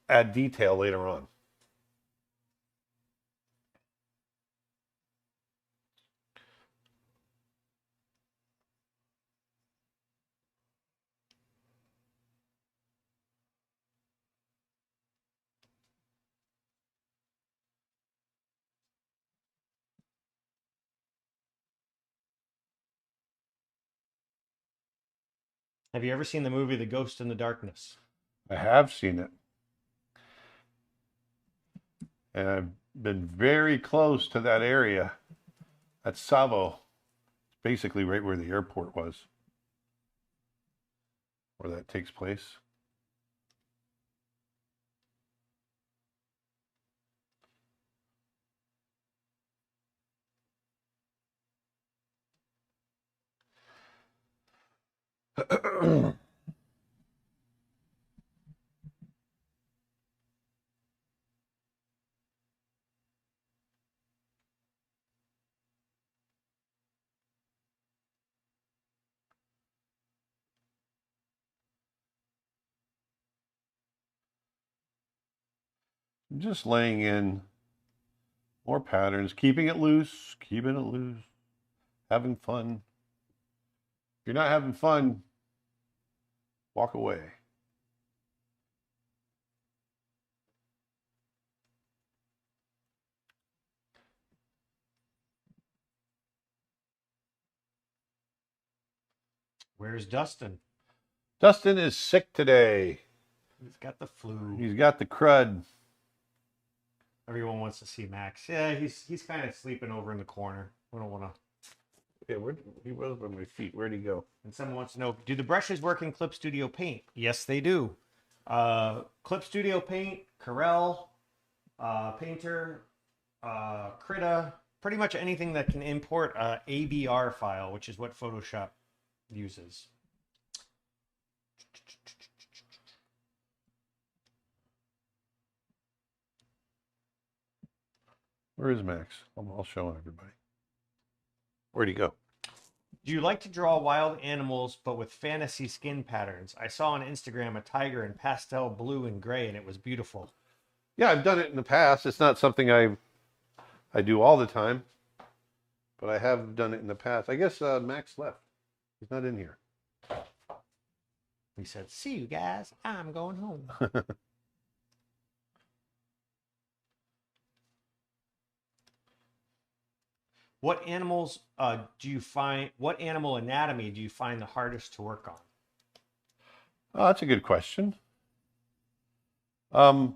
add detail later on. Have you ever seen the movie The Ghost in the Darkness? I have seen it. And I've been very close to that area at Savo. It's basically right where the airport was, where that takes place. Just laying in more patterns, keeping it loose, having fun. If you're not having fun, walk away. Where's Dustin? Dustin is sick today. He's got the flu. He's got the crud. Everyone wants to see Max. Yeah, he's kind of sleeping over in the corner. We don't want to. Yeah, he was on my feet. Where'd he go? And someone wants to know, do the brushes work in Clip Studio Paint? Yes, they do. Clip Studio Paint, Corel, Painter, Krita, pretty much anything that can import a ABR file, which is what Photoshop uses. Where is Max? I'll show everybody. Where'd he go? Do you like to draw wild animals but with fantasy skin patterns? I saw on Instagram a tiger in pastel blue and gray, and it was beautiful. Yeah, I've done it in the past. It's not something I do all the time, but I have done it in the past. I guess Max left. He's not in here. He said, "See you guys. I'm going home." What animals what animal anatomy do you find the hardest to work on? Oh, that's a good question. I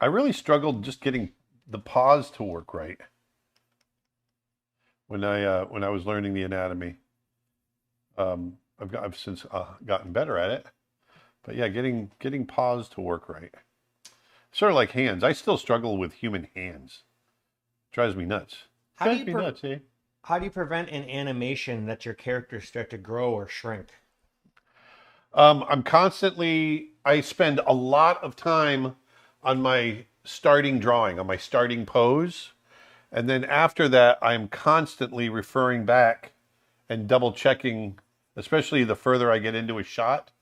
really struggled just getting the paws to work right when I was learning the anatomy. I've since gotten better at it, but yeah, getting paws to work right. Sort of like hands. I still struggle with human hands. Drives me nuts. How do you prevent an animation that your characters start to grow or shrink? I spend a lot of time on my starting drawing, on my starting pose. And then after that, I'm constantly referring back and double checking, especially the further I get into a shot,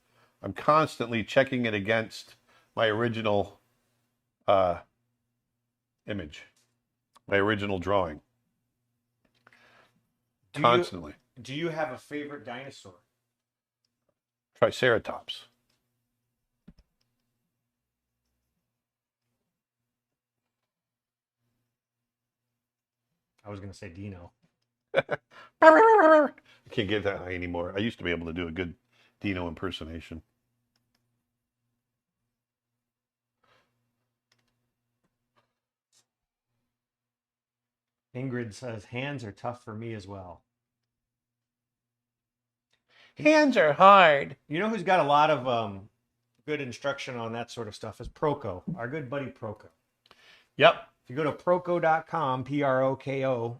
I'm constantly checking it against my original image, my original drawing. Constantly. Do you have a favorite dinosaur? Triceratops. I was going to say Dino. I can't get that high anymore. I used to be able to do a good Dino impersonation. Ingrid says, hands are tough for me as well. Hands are hard. You know who's got a lot of good instruction on that sort of stuff is Proco, our good buddy Proco. Yep. If you go to proco.com, Proko,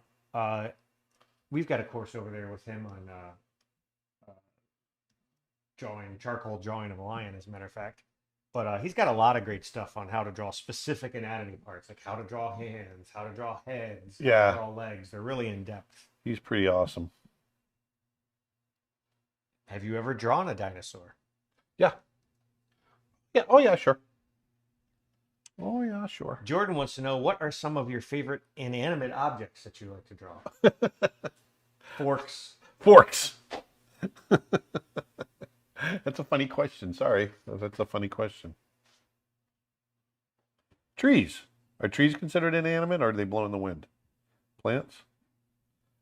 we've got a course over there with him on charcoal drawing of a lion, as a matter of fact. But he's got a lot of great stuff on how to draw specific anatomy parts, like how to draw hands, how to draw heads, how to draw legs. They're really in depth. He's pretty awesome. Have you ever drawn a dinosaur? Yeah. Yeah. Oh, yeah, sure. Oh, yeah, sure. Jordan wants to know, what are some of your favorite inanimate objects that you like to draw? Forks. That's a funny question. Sorry. That's a funny question. Trees. Are trees considered inanimate, or are they blown in the wind? Plants?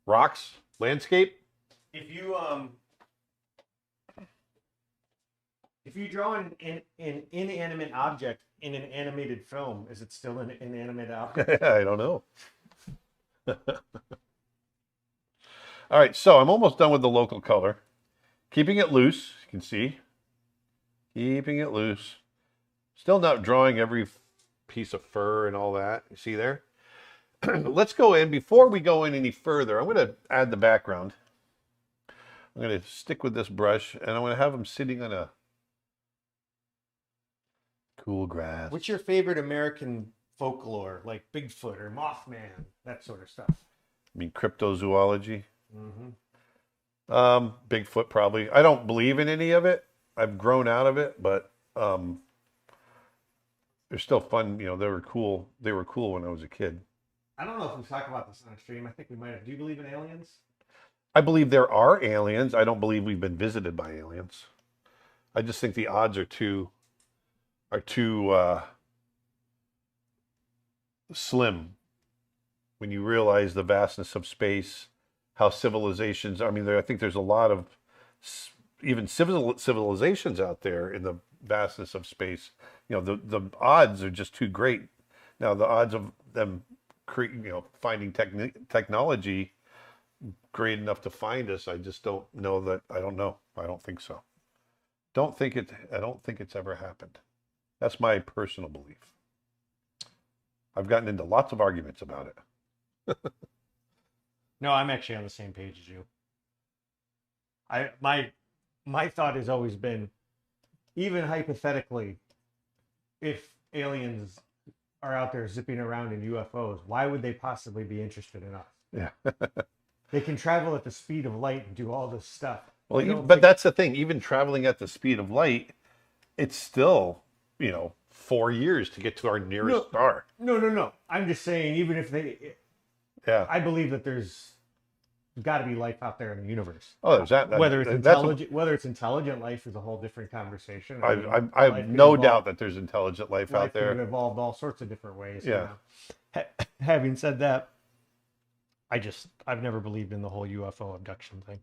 Rocks? Landscape? If you draw an inanimate object in an animated film, is it still an inanimate object? I don't know. All right, so I'm almost done with the local color. Keeping it loose, you can see. Keeping it loose. Still not drawing every piece of fur and all that. You see there? Let's go in. Before we go in any further, I'm going to add the background. I'm going to stick with this brush, and I'm going to have them sitting on a cool grass. What's your favorite American folklore, like Bigfoot or Mothman, that sort of stuff? I mean, cryptozoology. Mm-hmm. Bigfoot, probably. I don't believe in any of it. I've grown out of it, but they're still fun. You know, they were cool. They were cool when I was a kid. I don't know if we've talked about this on stream. I think we might have. Do you believe in aliens? I believe there are aliens. I don't believe we've been visited by aliens. I just think the odds are too slim when you realize the vastness of space, how civilizations. I mean, I think there's a lot of even civilizations out there in the vastness of space. You know, the odds are just too great. Now, the odds of them, finding technology great enough to find us, I just don't know that. I don't know. I don't think so. I don't think it's ever happened. That's my personal belief. I've gotten into lots of arguments about it. No, I'm actually on the same page as you. My thought has always been, even hypothetically, if aliens are out there zipping around in UFOs, why would they possibly be interested in us? Yeah. They can travel at the speed of light and do all this stuff. Well, but that's the thing. Even traveling at the speed of light, it's still, 4 years to get to our nearest star. No. I'm just saying, even if they, Yeah. I believe that there's got to be life out there in the universe. Oh, there's that. Whether it's intelligent life is a whole different conversation. I have no doubt that there's intelligent life out there. Life could have evolved all sorts of different ways. Yeah. Having said that, I've never believed in the whole UFO abduction thing.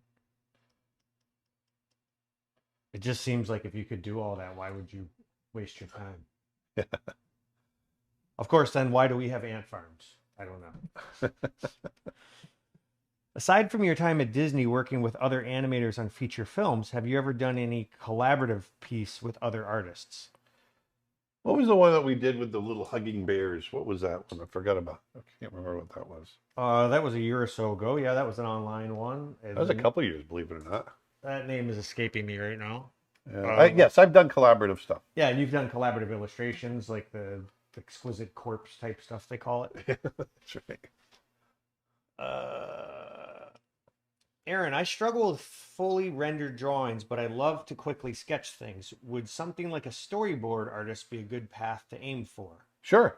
It just seems like if you could do all that, why would you waste your time? Yeah. Of course, then why do we have ant farms? I don't know. Aside from your time at Disney working with other animators on feature films, have you ever done any collaborative piece with other artists? What was the one that we did with the little hugging bears? What was that one? I forgot about. I can't remember what that was. That was a year or so ago. Yeah, that was an online one. That was a couple years, believe it or not. That name is escaping me right now. Yeah. Yes, I've done collaborative stuff. Yeah, and you've done collaborative illustrations, like the exquisite corpse type stuff they call it. That's right. Aaron, I struggle with fully rendered drawings, but I love to quickly sketch things. Would something like a storyboard artist be a good path to aim for? Sure.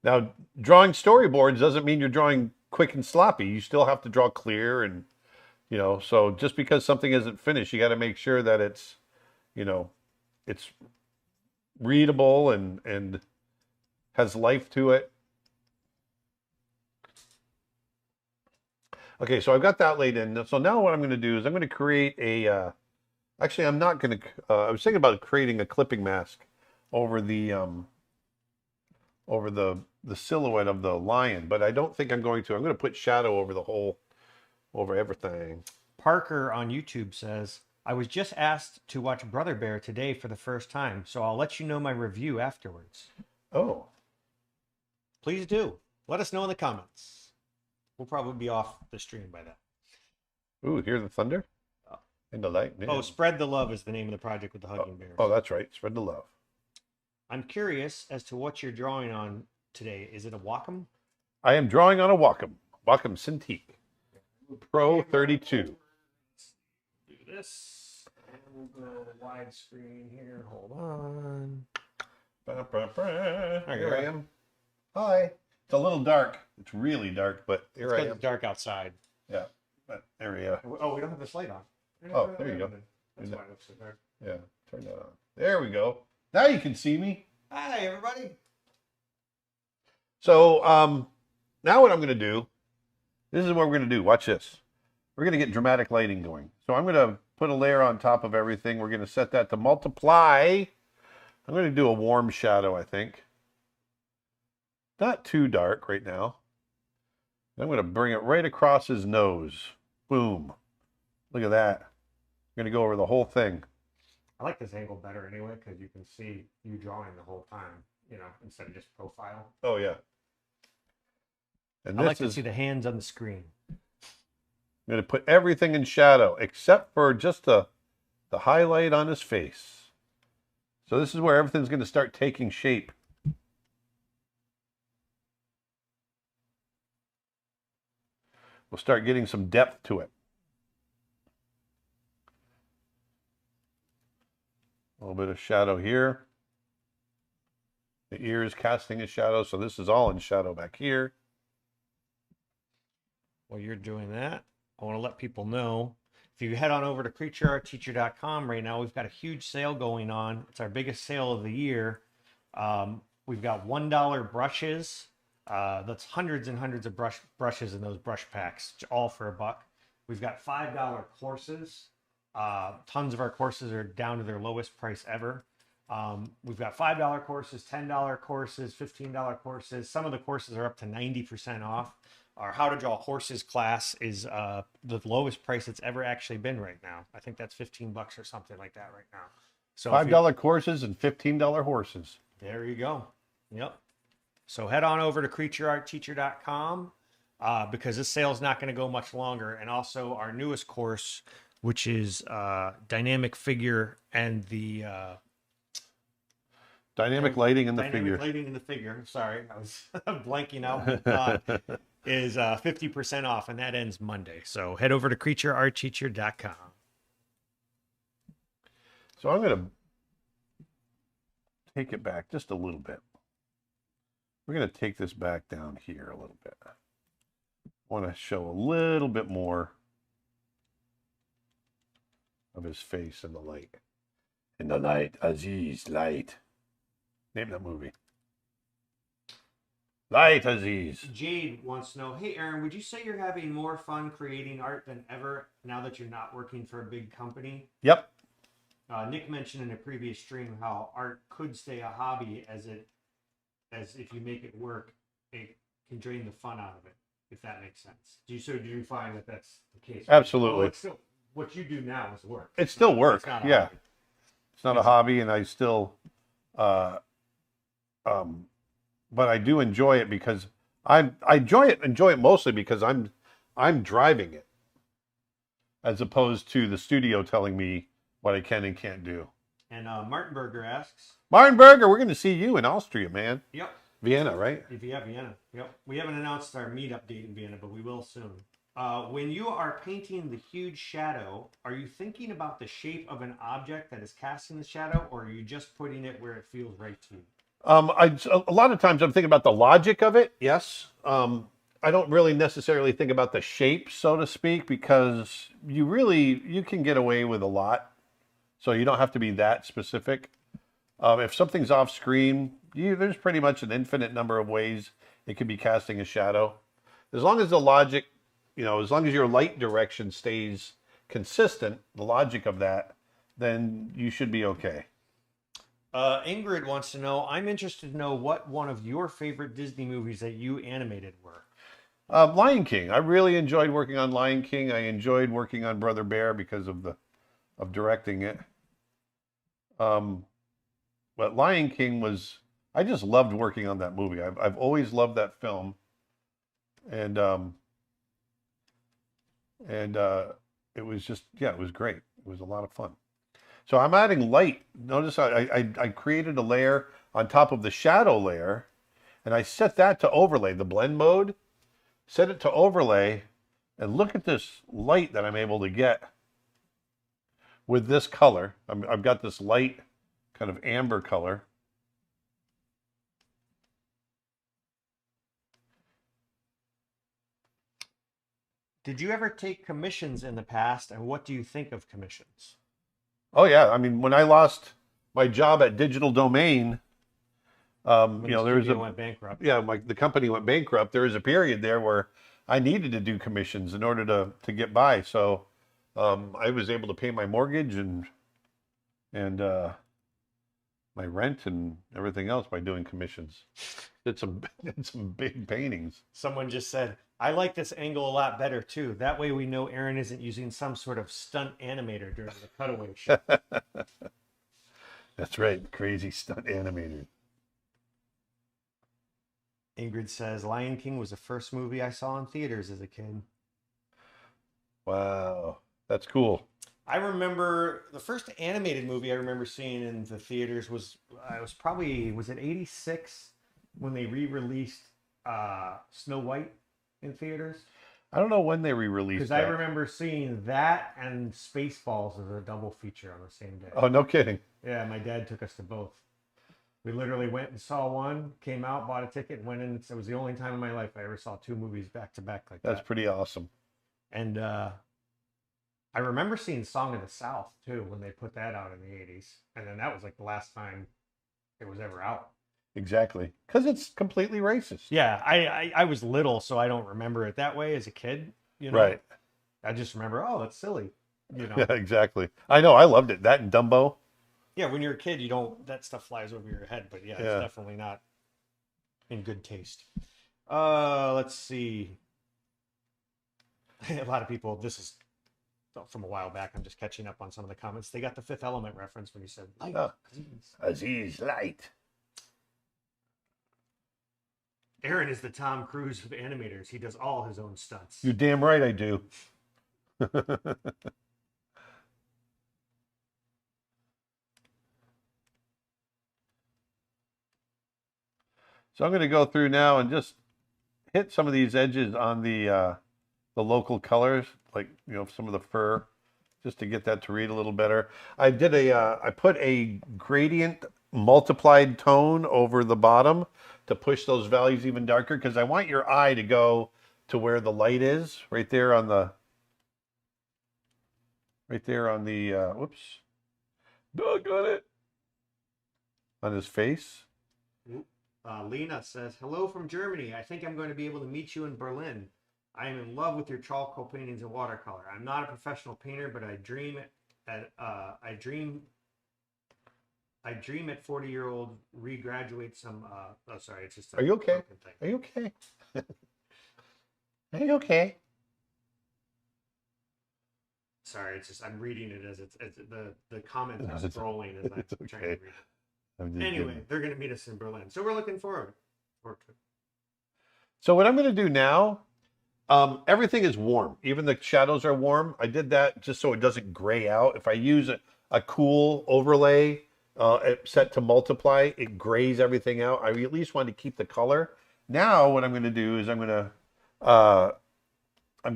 Now, drawing storyboards doesn't mean you're drawing quick and sloppy. You still have to draw clear and, so just because something isn't finished, you got to make sure that it's, it's readable and has life to it. Okay, so I've got that laid in. So now what I'm going to do is I'm going to create a, actually I'm not going to, I was thinking about creating a clipping mask over the silhouette of the lion, but I don't think I'm going to. I'm going to put shadow over over everything. Parker on YouTube says, I was just asked to watch Brother Bear today for the first time, so I'll let you know my review afterwards. Oh. Please do. Let us know in the comments. We'll probably be off the stream by then. Ooh, hear the thunder? Oh. And the lightning. Oh, Spread the Love is the name of the project with the hugging bears. Oh, that's right. Spread the love. I'm curious as to what you're drawing on today. Is it a Wacom? I am drawing on a Wacom Cintiq Pro 32. Do this. And we'll go widescreen here. Hold on. Here I am. Hi. It's a little dark. It's really dark, but here I am. It's dark outside. Yeah, but there we go. Oh, we don't have this light on. Oh, there you go. That's why it looks so dark. Yeah, turn that on. There we go. Now you can see me. Hi, everybody. So now what I'm going to do, this is what we're going to do. Watch this. We're going to get dramatic lighting going. So I'm going to put a layer on top of everything. We're going to set that to multiply. I'm going to do a warm shadow, I think. Not too dark right now. I'm going to bring it right across his nose. Boom. Look at that. I'm going to go over the whole thing. I like this angle better anyway, because you can see you drawing the whole time, instead of just profile. Oh, yeah. And I like to see the hands on the screen. I'm going to put everything in shadow, except for just the highlight on his face. So this is where everything's going to start taking shape. We'll start getting some depth to it. A little bit of shadow here. The ear is casting a shadow, so this is all in shadow back here. While you're doing that, I want to let people know, if you head on over to creatureartteacher.com right now, we've got a huge sale going on. It's our biggest sale of the year. We've got $1 brushes. That's hundreds and hundreds of brushes in those brush packs, all for $1. We've got $5 courses. Tons of our courses are down to their lowest price ever. We've got $5 courses, $10 courses, $15 courses. Some of the courses are up to 90% off. Our How to Draw Horses class is the lowest price it's ever actually been right now. I think that's $15 or something like that right now. So $5 courses and $15 horses. there you go. Yep. So head on over to creatureartteacher.com because this sale's not going to go much longer. And also our newest course, which is dynamic figure and the Dynamic lighting in the figure. Dynamic lighting in the figure. Sorry, I was blanking out. With thought. Is 50% off, and that ends Monday. So head over to creatureartteacher.com. So I'm going to take it back just a little bit. We're going to take this back down here a little bit. I want to show a little bit more of his face in the light. In the light, Aziz, light. Name that movie. Light, Aziz. Jade wants to know, hey, Aaron, would you say you're having more fun creating art than ever now that you're not working for a big company? Yep. Nick mentioned in a previous stream how art could stay a hobby as if you make it work, it can drain the fun out of it, if that makes sense. Do you find that that's the case? Absolutely. Well, it's still, what you do now is work. It's still work. It's not a Yeah. hobby. It's not a hobby, and I still, but I do enjoy it because I enjoy it mostly because I'm driving it, as opposed to the studio telling me what I can and can't do. And Martin Berger asks, Martin Berger, we're going to see you in Austria, man. Yep. Vienna, right? Yeah, Vienna. Yep. We haven't announced our meetup date in Vienna, but we will soon. When you are painting the huge shadow, are you thinking about the shape of an object that is casting the shadow, or are you just putting it where it feels right to you? A lot of times I'm thinking about the logic of it. Yes. I don't really necessarily think about the shape, so to speak, because you can get away with a lot. So you don't have to be that specific. If something's off screen, there's pretty much an infinite number of ways it could be casting a shadow. As long as the logic, as long as your light direction stays consistent, the logic of that, then you should be okay. Ingrid wants to know, I'm interested to know what one of your favorite Disney movies that you animated were. Lion King. I really enjoyed working on Lion King. I enjoyed working on Brother Bear because of directing it. But Lion King I just loved working on that movie. I've always loved that film. And it was just, it was great. It was a lot of fun. So I'm adding light. Notice I created a layer on top of the shadow layer, and I set that to overlay, the blend mode. Set it to overlay, and look at this light that I'm able to get with this color. I've got this light kind of amber color. Did you ever take commissions in the past, and what do you think of commissions? Oh yeah, I mean, when I lost my job at Digital Domain, went bankrupt. Yeah, the company went bankrupt. There was a period there where I needed to do commissions in order to get by. So I was able to pay my mortgage and my rent and everything else by doing commissions. Did some big paintings. Someone just said, I like this angle a lot better too. That way we know Aaron isn't using some sort of stunt animator during the cutaway shot. That's right, crazy stunt animator. Ingrid says, Lion King was the first movie I saw in theaters as a kid. Wow, that's cool. I remember the first animated movie I remember seeing in the theaters was it 86 when they re-released Snow White in theaters? I don't know when they re-released because I remember seeing that and Spaceballs as a double feature on the same day. Oh, no kidding. Yeah, my dad took us to both. We literally went and saw one, came out, bought a ticket, and went in. It was the only time in my life I ever saw two movies back to back like that. That's pretty awesome. And I remember seeing Song of the South too when they put that out in the 80s. And then that was like the last time it was ever out. Exactly. Because it's completely racist. Yeah, I was little, so I don't remember it that way as a kid. Right. I just remember, oh, that's silly. You know. Yeah, exactly. I know. I loved it. That and Dumbo. Yeah, when you're a kid, you don't that stuff flies over your head, but yeah, it's Yeah. definitely not in good taste. Let's see. A lot of people. This is from a while back. I'm just catching up on some of the comments. They got the Fifth Element reference when you said light. Oh, Aziz. Aziz Light. Aaron is the Tom Cruise of animators. He does all his own stunts. You're damn right I do. So I'm going to go through now and just hit some of these edges on the local colors, like some of the fur, just to get that to read a little better. I put a gradient multiplied tone over the bottom to push those values even darker because I want your eye to go to where the light is, right there on the whoops, doggone it, on his face. Lena says, hello from Germany. I think I'm going to be able to meet you in Berlin. I am in love with your charcoal paintings and watercolor. I'm not a professional painter, but I dream at 40-year-old regraduate some oh sorry, it's just Are you okay? thing. Are you okay? Are you okay? Sorry, it's just I'm reading it as it's the comments are scrolling as I'm okay. trying to read it. Anyway, they're going to meet us in Berlin, so we're looking forward to it. So what I'm going to do now, everything is warm. Even the shadows are warm. I did that just so it doesn't gray out. If I use a cool overlay set to multiply, it grays everything out. I at least want to keep the color. Now what I'm going to do is I'm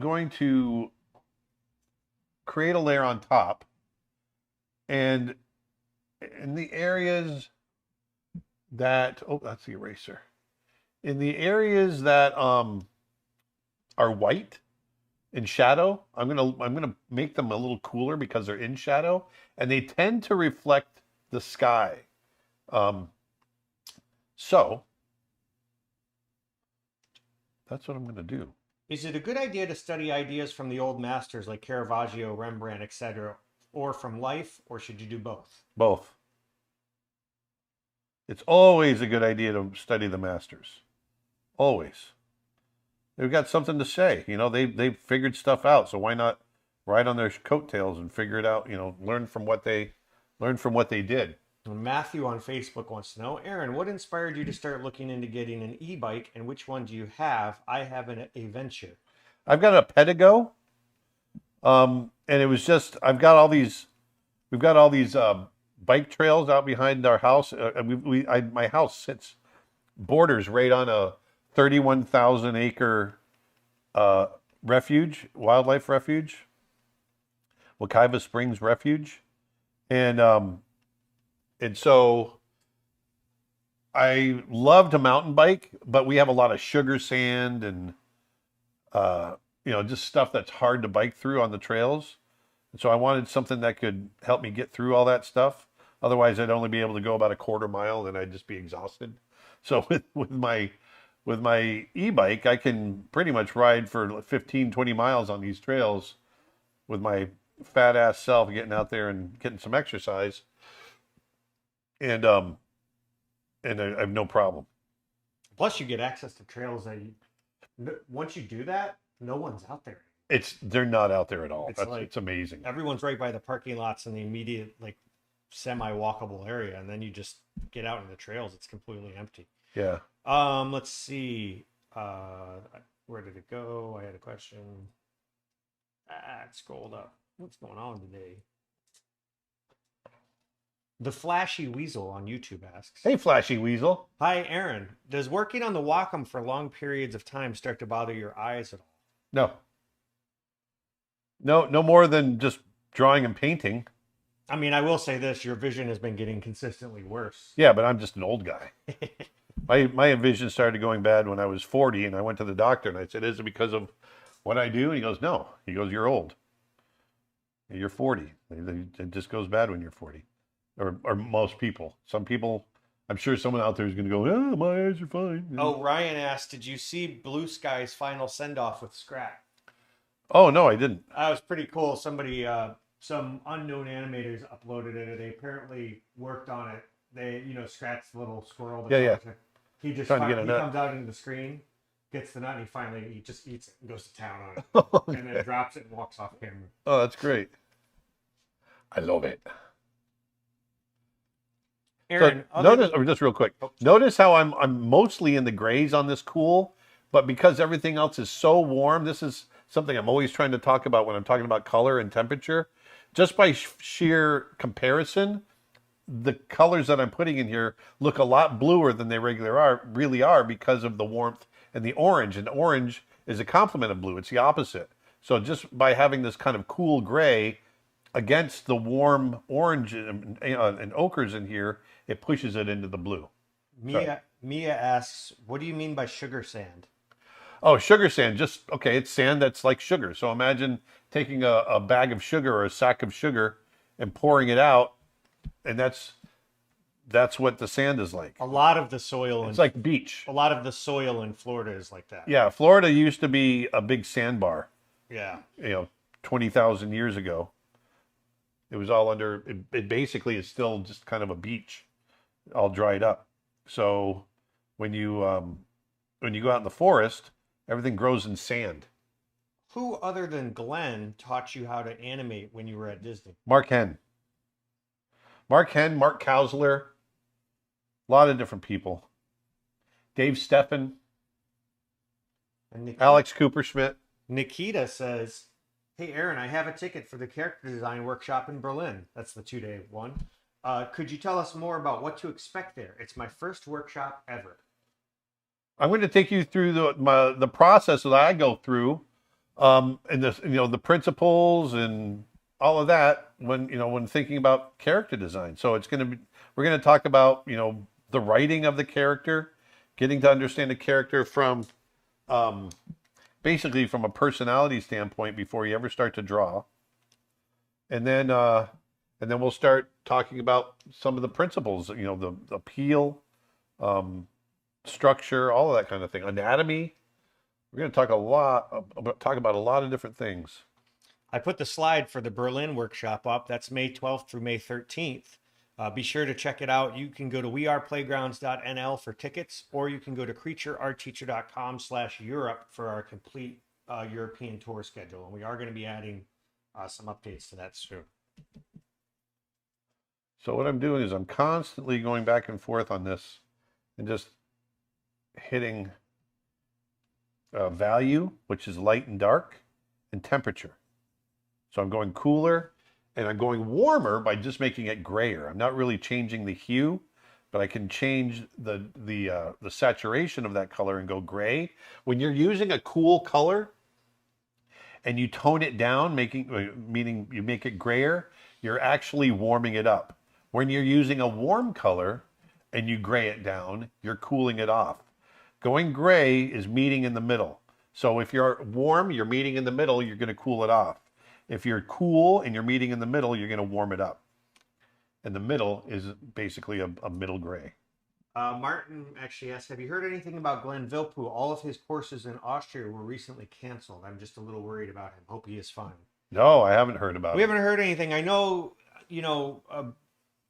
going to create a layer on top, and in the areas that that's the eraser. In the areas that are white in shadow, I'm gonna make them a little cooler because they're in shadow and they tend to reflect the sky. So that's what I'm gonna do. Is it a good idea to study ideas from the old masters like Caravaggio, Rembrandt, etc., or from life, or should you do both? Both. It's always a good idea to study the masters. Always. They've got something to say. They've figured stuff out. So why not ride on their coattails and figure it out? Learn from what they did. Matthew on Facebook wants to know, Aaron, what inspired you to start looking into getting an e-bike, and which one do you have? I have an Adventure. I've got a Pedigo, and it was just we've got all these bike trails out behind our house. My house borders right on a 31,000 acre wildlife refuge, Wekiva Springs Refuge, and so I love to mountain bike, but we have a lot of sugar sand and just stuff that's hard to bike through on the trails. And so I wanted something that could help me get through all that stuff. Otherwise, I'd only be able to go about a quarter mile and I'd just be exhausted. So with my e-bike, I can pretty much ride for 15, 20 miles on these trails with my fat ass self getting out there and getting some exercise. And I have no problem. Plus, you get access to trails that once you do that, no one's out there. They're not out there at all. It's amazing. Everyone's right by the parking lots in the immediate semi-walkable area, and then you just get out in the trails. It's completely empty. Yeah. Let's see. Where did it go? I had a question. It scrolled up. What's going on today? The Flashy Weasel on YouTube asks, Hey, Flashy Weasel. Hi, Aaron. Does working on the Wacom for long periods of time start to bother your eyes at all? No more than just drawing and painting. I mean, I will say this, your vision has been getting consistently worse. Yeah, but I'm just an old guy. My vision started going bad when I was 40, and I went to the doctor, and I said, is it because of what I do? And he goes, no. He goes, you're old. You're 40. It just goes bad when you're 40. Or most people. Some people, I'm sure someone out there is going to go, oh, my eyes are fine. Oh, Ryan asked, did you see Blue Sky's final send-off with Scrat? Oh no, I didn't. That was pretty cool. Somebody, some unknown animators uploaded it, and they apparently worked on it. They, scratched the little squirrel that's Yeah, yeah. always there. He just Trying to get a he nut. comes out into the screen, gets the nut, and he just eats it and goes to town on it, and then Okay. drops it and walks off camera. Oh, that's great. I love it. Aaron, So notice, or just real quick, oh, notice how I'm mostly in the grays on this cool, but because everything else is so warm, this is something I'm always trying to talk about when I'm talking about color and temperature. Just by sheer comparison, the colors that I'm putting in here look a lot bluer than they really are because of the warmth and the orange. And orange is a complement of blue. It's the opposite. So just by having this kind of cool gray against the warm orange and ochres in here, it pushes it into the blue. Sorry. Mia asks, "What do you mean by sugar sand?" Oh, sugar sand. Just okay. It's sand that's like sugar. So imagine taking a bag of sugar or a sack of sugar and pouring it out, and that's what the sand is like. A lot of the soil It's like beach. a lot of the soil in Florida is like that. Yeah, Florida used to be a big sandbar. Yeah. 20,000 years ago. It was all under. It basically is still just kind of a beach, all dried up. So when you go out in the forest, everything grows in sand. Who other than Glenn taught you how to animate when you were at Disney? Mark Henn, Mark Kausler, a lot of different people. Dave Steffen, And Alex Cooperschmidt. Nikita says, "Hey Aaron, I have a ticket for the character design workshop in Berlin. That's the 2-day one. Could you tell us more about what to expect there? It's my first workshop ever." I'm going to take you through the process that I go through, and the principles and all of that when thinking about character design. So we're going to talk about the writing of the character, getting to understand the character from basically from a personality standpoint before you ever start to draw, and then we'll start talking about some of the principles. The appeal. Structure, all of that kind of thing, anatomy. We're going to talk about a lot of different things. I put the slide for the Berlin workshop up. That's May 12th through May 13th. Be sure to check it out. You can go to weareplaygrounds.nl for tickets, or you can go to creatureartteacher.com/Europe for our complete European tour schedule. And we are going to be adding some updates to that soon. So what I'm doing is I'm constantly going back and forth on this and just hitting value, which is light and dark, and temperature. So I'm going cooler and I'm going warmer by just making it grayer. I'm not really changing the hue, but I can change the saturation of that color and go gray. When you're using a cool color and you tone it down, meaning you make it grayer, you're actually warming it up. When you're using a warm color and you gray it down, you're cooling it off. Going gray is meeting in the middle. So if you're warm, you're meeting in the middle, you're going to cool it off. If you're cool and you're meeting in the middle, you're going to warm it up. And the middle is basically a middle gray. Martin actually asked, "Have you heard anything about Glenn Vilpu? All of his courses in Austria were recently canceled. I'm just a little worried about him. Hope he is fine." No, I haven't heard about it. We haven't heard anything. I know,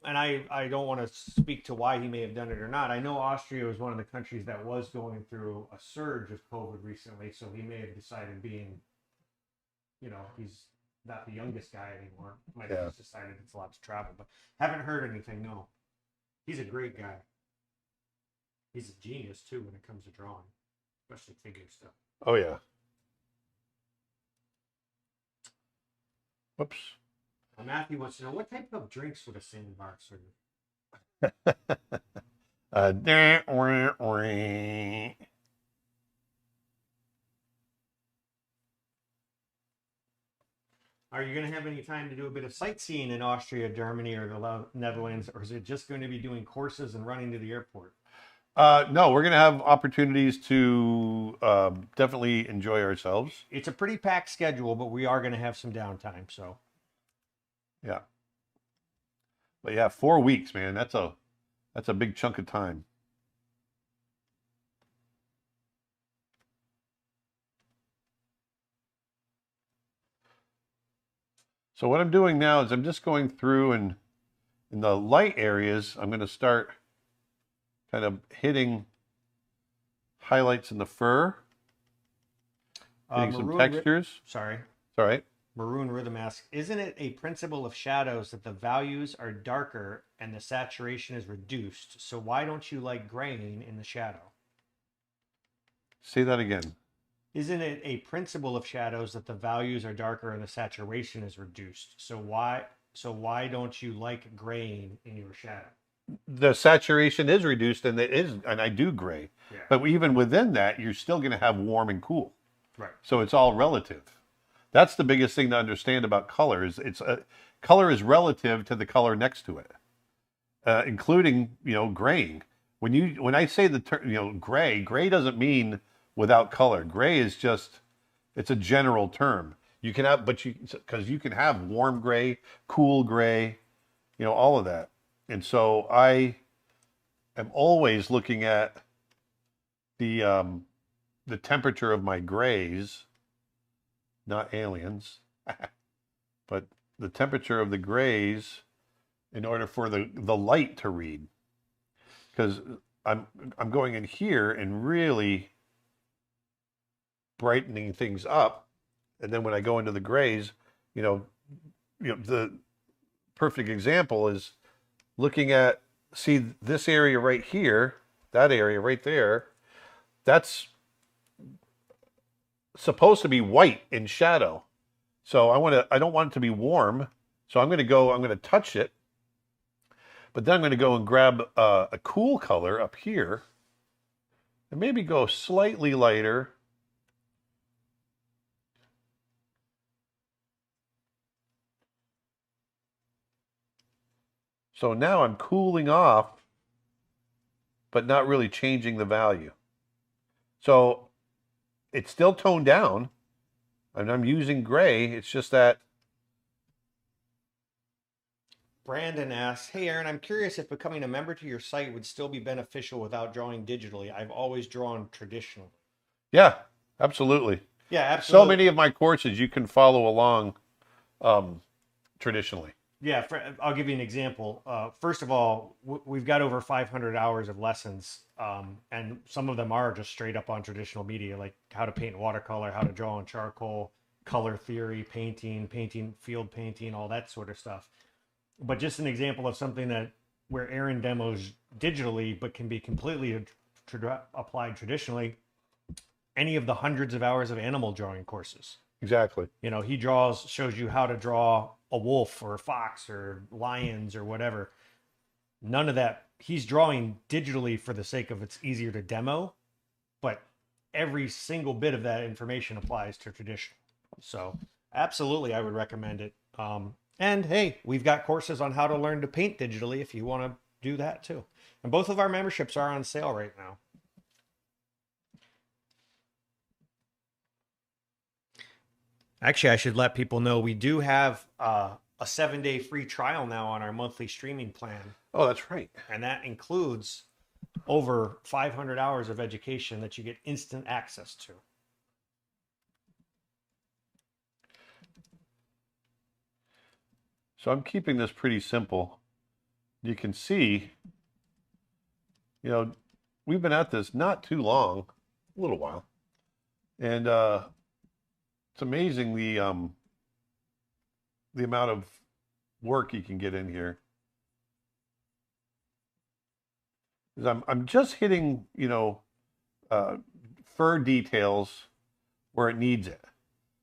and I don't want to speak to why he may have done it or not. I know Austria was one of the countries that was going through a surge of COVID recently, so he may have decided he's not the youngest guy anymore. Might have just decided it's a lot to travel, but haven't heard anything, no. He's a great guy. He's a genius, too, when it comes to drawing, especially figure stuff. Oh, yeah. Whoops. Matthew wants to know, what type of drinks would a sandbar serve? Are you going to have any time to do a bit of sightseeing in Austria, Germany, or the Netherlands, or is it just going to be doing courses and running to the airport? No, we're going to have opportunities to definitely enjoy ourselves. It's a pretty packed schedule, but we are going to have some downtime, so. Yeah. But yeah, 4 weeks, man. That's a big chunk of time. So what I'm doing now is I'm just going through, and in the light areas, I'm going to start kind of hitting highlights in the fur, getting some textures. Sorry. It's all right. Maroon Rhythm asks, isn't it a principle of shadows that the values are darker and the saturation is reduced? So why don't you like graying in the shadow? Say that again. Isn't it a principle of shadows that the values are darker and the saturation is reduced? So why don't you like graying in your shadow? The saturation is reduced, and I do gray. Yeah. But even within that, you're still going to have warm and cool. Right. So it's all relative. That's the biggest thing to understand about color is color is relative to the color next to it, including graying. When I say the term gray doesn't mean without color. Gray is just it's a general term. You can have because you can have warm gray, cool gray, all of that. And so I am always looking at the temperature of my grays. Not aliens, but the temperature of the grays in order for the light to read. Because I'm going in here and really brightening things up, and then when I go into the grays, the perfect example is looking at this area right here, that area right there, that's supposed to be white in shadow. So I don't want it to be warm. So I'm going to touch it, but then I'm going to go and grab a cool color up here and maybe go slightly lighter. So now I'm cooling off, but not really changing the value. So it's still toned down, and I'm using gray. It's just that. Brandon asks, hey, Aaron, I'm curious if becoming a member to your site would still be beneficial without drawing digitally. I've always drawn traditionally. Yeah, absolutely. Yeah, absolutely. So many of my courses you can follow along traditionally. Yeah, I'll give you an example. First of all, we've got over 500 hours of lessons, and some of them are just straight up on traditional media, like how to paint watercolor, how to draw on charcoal, color theory, painting, field painting, all that sort of stuff. But just an example of something where Aaron demos digitally, but can be completely applied traditionally, any of the hundreds of hours of animal drawing courses. Exactly. He shows you how to draw a wolf or a fox or lions or whatever. None of that. He's drawing digitally for the sake of it's easier to demo, but every single bit of that information applies to traditional. So absolutely, I would recommend it. And hey, we've got courses on how to learn to paint digitally if you want to do that too. And both of our memberships are on sale right now. Actually, I should let people know we do have a 7-day free trial now on our monthly streaming plan. Oh, that's right. And that includes over 500 hours of education that you get instant access to. So I'm keeping this pretty simple. You can see, we've been at this not too long, a little while. And it's amazing the amount of work you can get in here. I'm just hitting, fur details where it needs it,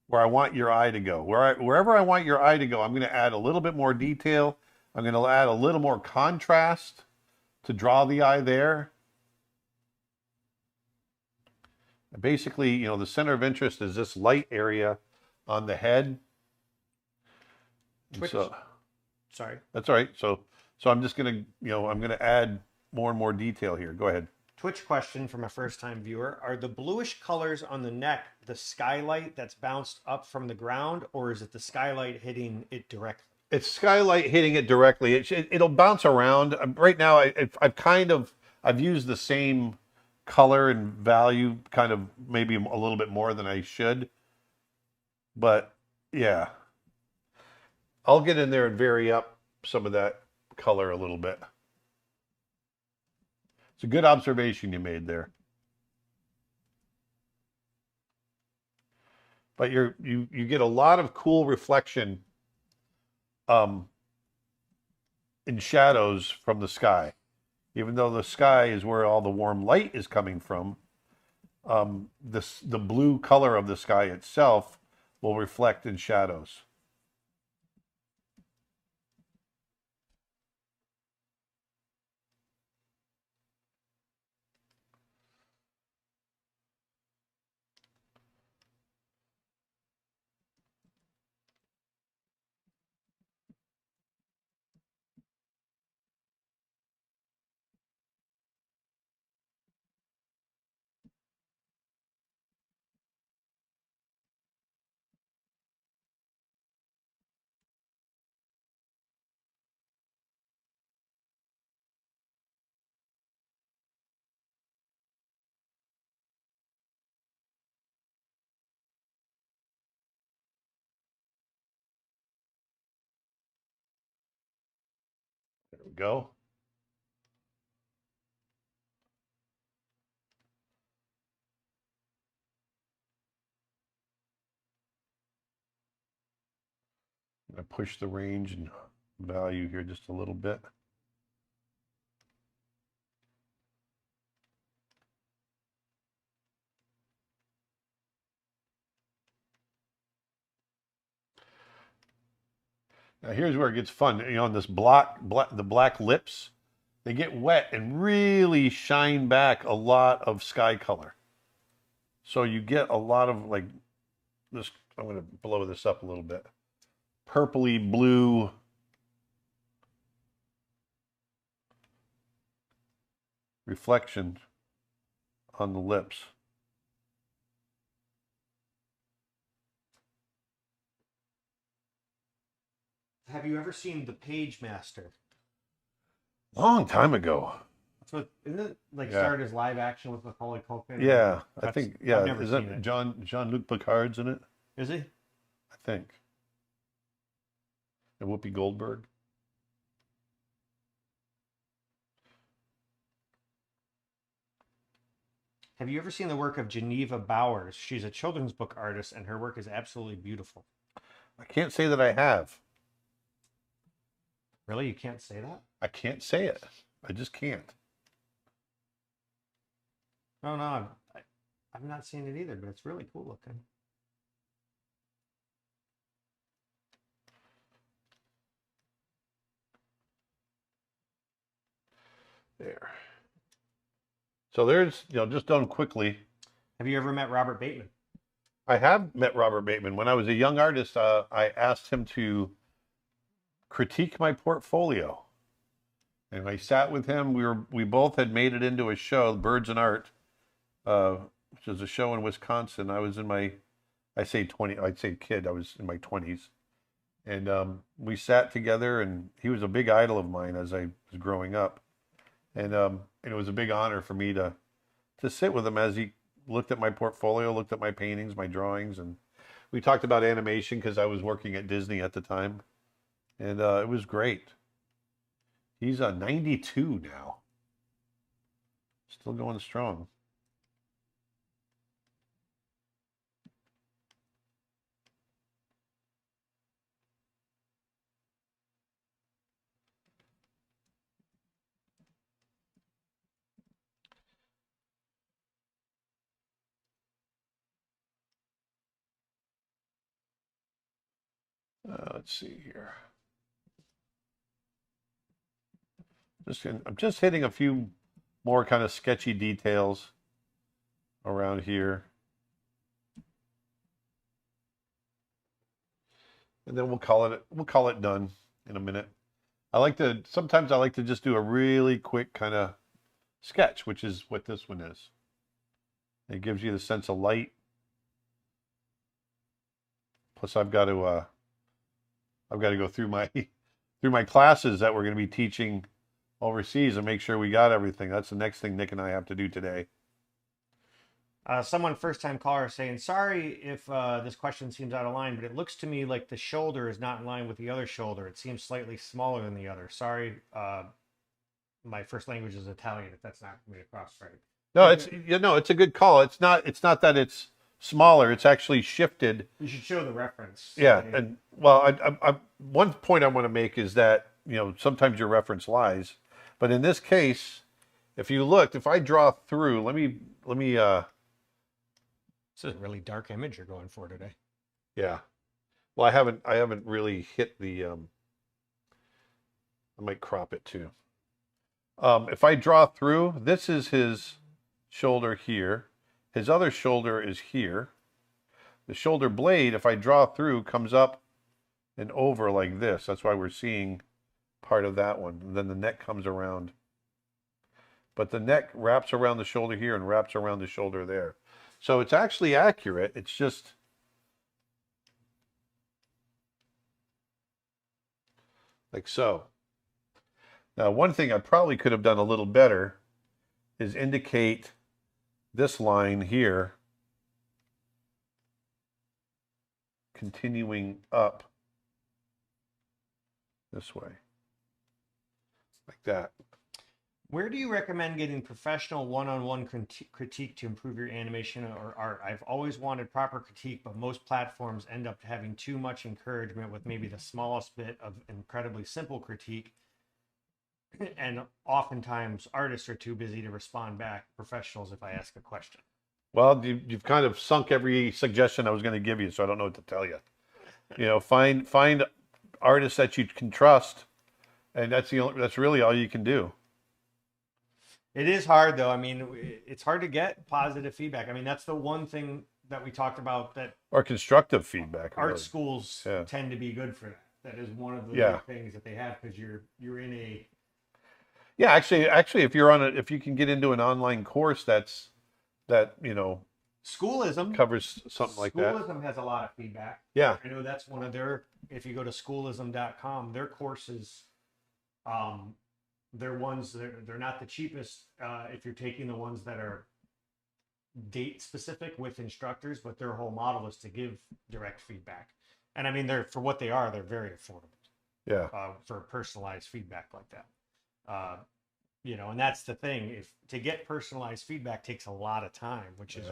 where I want your eye to go. Wherever I want your eye to go, I'm going to add a little bit more detail. I'm going to add a little more contrast to draw the eye there. Basically, the center of interest is this light area on the head. Sorry. That's all right. So I'm just going to, I'm going to add more and more detail here. Go ahead. Twitch question from a first-time viewer. Are the bluish colors on the neck the skylight that's bounced up from the ground, or is it the skylight hitting it directly? It's skylight hitting it directly. It'll bounce around. Right now, I've used the same color and value, kind of maybe a little bit more than I should. But yeah. I'll get in there and vary up some of that color a little bit. It's a good observation you made there. But you get a lot of cool reflection in shadows from the sky. Even though the sky is where all the warm light is coming from, the blue color of the sky itself will reflect in shadows. There we go. I push the range and value here just a little bit. Now here's where it gets fun. You know, on this the black lips, they get wet and really shine back a lot of sky color. So you get a lot of like this. I'm going to blow this up a little bit. Purpley blue reflection on the lips. Have you ever seen The Page Master? Long time ago. So isn't it like Yeah. started as live action with Macaulay Culkin? Yeah, I That's- think, I've yeah. never Is seen that it. Jean-Luc Picard's in it? Is he? I think. And Whoopi Goldberg. Have you ever seen the work of Geneva Bowers? She's a children's book artist, and her work is absolutely beautiful. I can't say that I have. Really? You can't say that? I can't say it. I just can't. Oh, no, I've not seen it either, but it's really cool looking. There. So there's, just done quickly. Have you ever met Robert Bateman? I have met Robert Bateman. When I was a young artist, I asked him to critique my portfolio. And I sat with him. We both had made it into a show, Birds and Art, which is a show in Wisconsin. I was in I'd say kid, I was in my 20s. And we sat together, and he was a big idol of mine as I was growing up. And it was a big honor for me to sit with him as he looked at my portfolio, looked at my paintings, my drawings, and we talked about animation because I was working at Disney at the time. And it was great. He's 92 now. Still going strong. Let's see here. I'm just hitting a few more kind of sketchy details around here. And then we'll call it done in a minute. Sometimes I like to just do a really quick kind of sketch, which is what this one is. It gives you the sense of light. Plus I've got to go through my classes that we're going to be teaching overseas and make sure we got everything. That's the next thing Nick and I have to do today. Someone first-time caller saying, sorry if this question seems out of line, but it looks to me like the shoulder is not in line with the other shoulder. It seems slightly smaller than the other. Sorry, my first language is Italian, if that's not coming across right. No, it's a good call. It's not that it's smaller. It's actually shifted. You should show the reference. Yeah, and well, one point I want to make is that sometimes your reference lies, but in this case, if you looked, if I draw through, let me. This is a really dark image you're going for today. Yeah, well, I haven't really hit the. I might crop it too. If I draw through, this is his shoulder here. His other shoulder is here. The shoulder blade, if I draw through, comes up and over like this. That's why we're seeing part of that one. And then the neck comes around. But the neck wraps around the shoulder here and wraps around the shoulder there. So it's actually accurate. It's just like so. Now, one thing I probably could have done a little better is indicate this line here continuing up this way, like that. Where do you recommend getting professional one-on-one critique to improve your animation or art? I've always wanted proper critique, but most platforms end up having too much encouragement with maybe the smallest bit of incredibly simple critique. And oftentimes artists are too busy to respond back professionals if I ask a question. Well, you've kind of sunk every suggestion I was going to give you, so I don't know what to tell you. Find artists that you can trust, and that's really all you can do. It is hard, though. I mean, it's hard to get positive feedback. I mean, that's the one thing that we talked about, that or constructive feedback. Art schools tend to be good for that. That is one of the big things that they have, because you're in a. Yeah, actually, if you can get into an online course that Schoolism covers something like that. Schoolism has a lot of feedback. Yeah, I know that's one of their. If you go to schoolism.com, their courses, they're not the cheapest if you're taking the ones that are date specific with instructors, but their whole model is to give direct feedback. And I mean, for what they are, they're very affordable. Yeah. For personalized feedback like that. And that's the thing. To get personalized feedback takes a lot of time, which is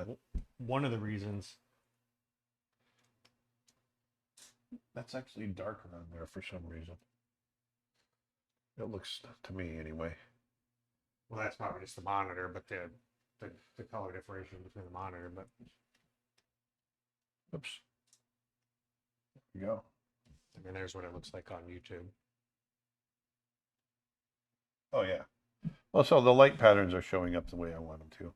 one of the reasons. That's actually darker on there for some reason. It looks to me anyway. Well, that's probably just the monitor, but the color differentiation between the monitor. But oops. There you go. I mean, there's what it looks like on YouTube. Oh yeah. Well, so the light patterns are showing up the way I want them to.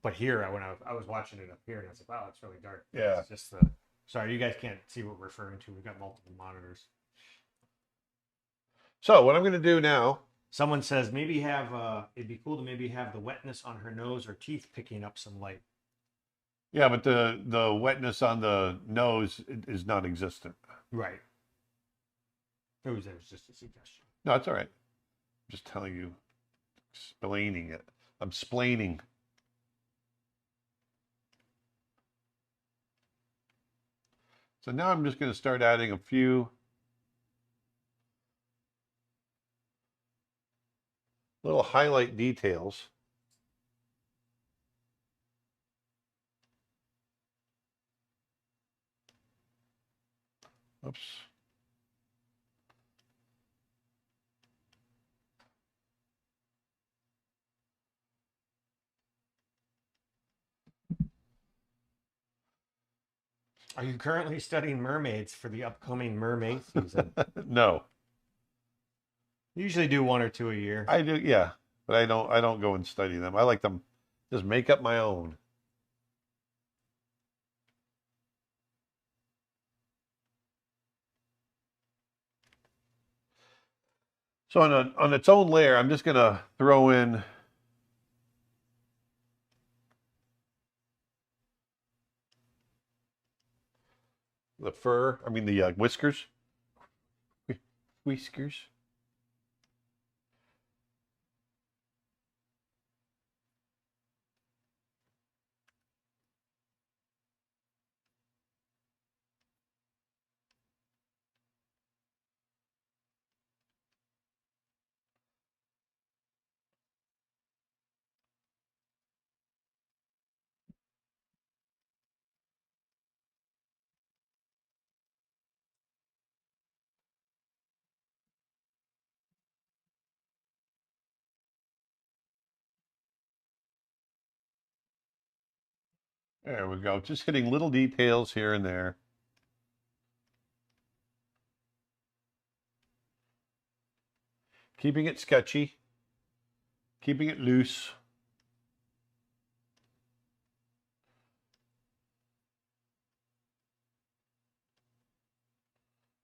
But here, when I was watching it up here, and I was like, wow, it's really dark. Yeah. It's just sorry, you guys can't see what we're referring to. We've got multiple monitors. So what I'm going to do now. Someone says maybe it'd be cool to maybe have the wetness on her nose or teeth picking up some light. Yeah, but the wetness on the nose is non-existent. Right. It was just a suggestion. No, it's all right. I'm just telling you, explaining it. I'm splaining. So now I'm just going to start adding a few little highlight details. Oops. Are you currently studying mermaids for the upcoming mermaid season? No. Usually do one or two a year. I do, yeah, but I don't go and study them. I like them, just make up my own. So on its own layer, I'm just gonna throw in the fur. I mean the whiskers. Whiskers. There we go. Just hitting little details here and there. Keeping it sketchy. Keeping it loose.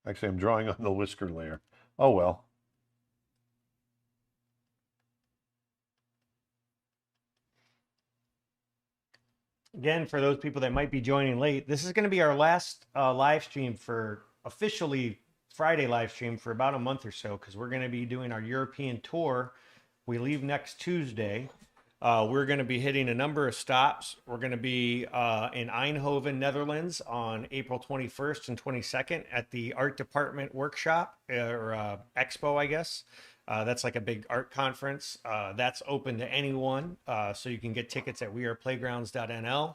Actually, I'm drawing on the whisker layer. Oh well. Again, for those people that might be joining late, this is going to be our last live stream for officially Friday live stream for about a month or so, because we're going to be doing our European tour. We leave next Tuesday. We're going to be hitting a number of stops. We're going to be in Eindhoven, Netherlands on April 21st and 22nd at the Art Department Workshop, or Expo, I guess. That's like a big art conference. That's open to anyone, so you can get tickets at weareplaygrounds.nl.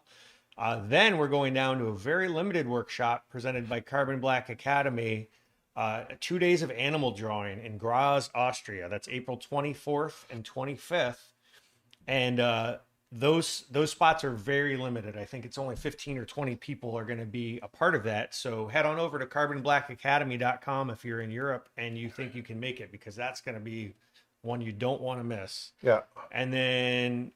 Then we're going down to a very limited workshop presented by Carbon Black Academy, 2 days of animal drawing in Graz, Austria. That's April 24th and 25th. And those spots are very limited. I think it's only 15 or 20 people are going to be a part of that. So head on over to carbonblackacademy.com if you're in Europe and you think you can make it, because that's going to be one you don't want to miss. Yeah. And then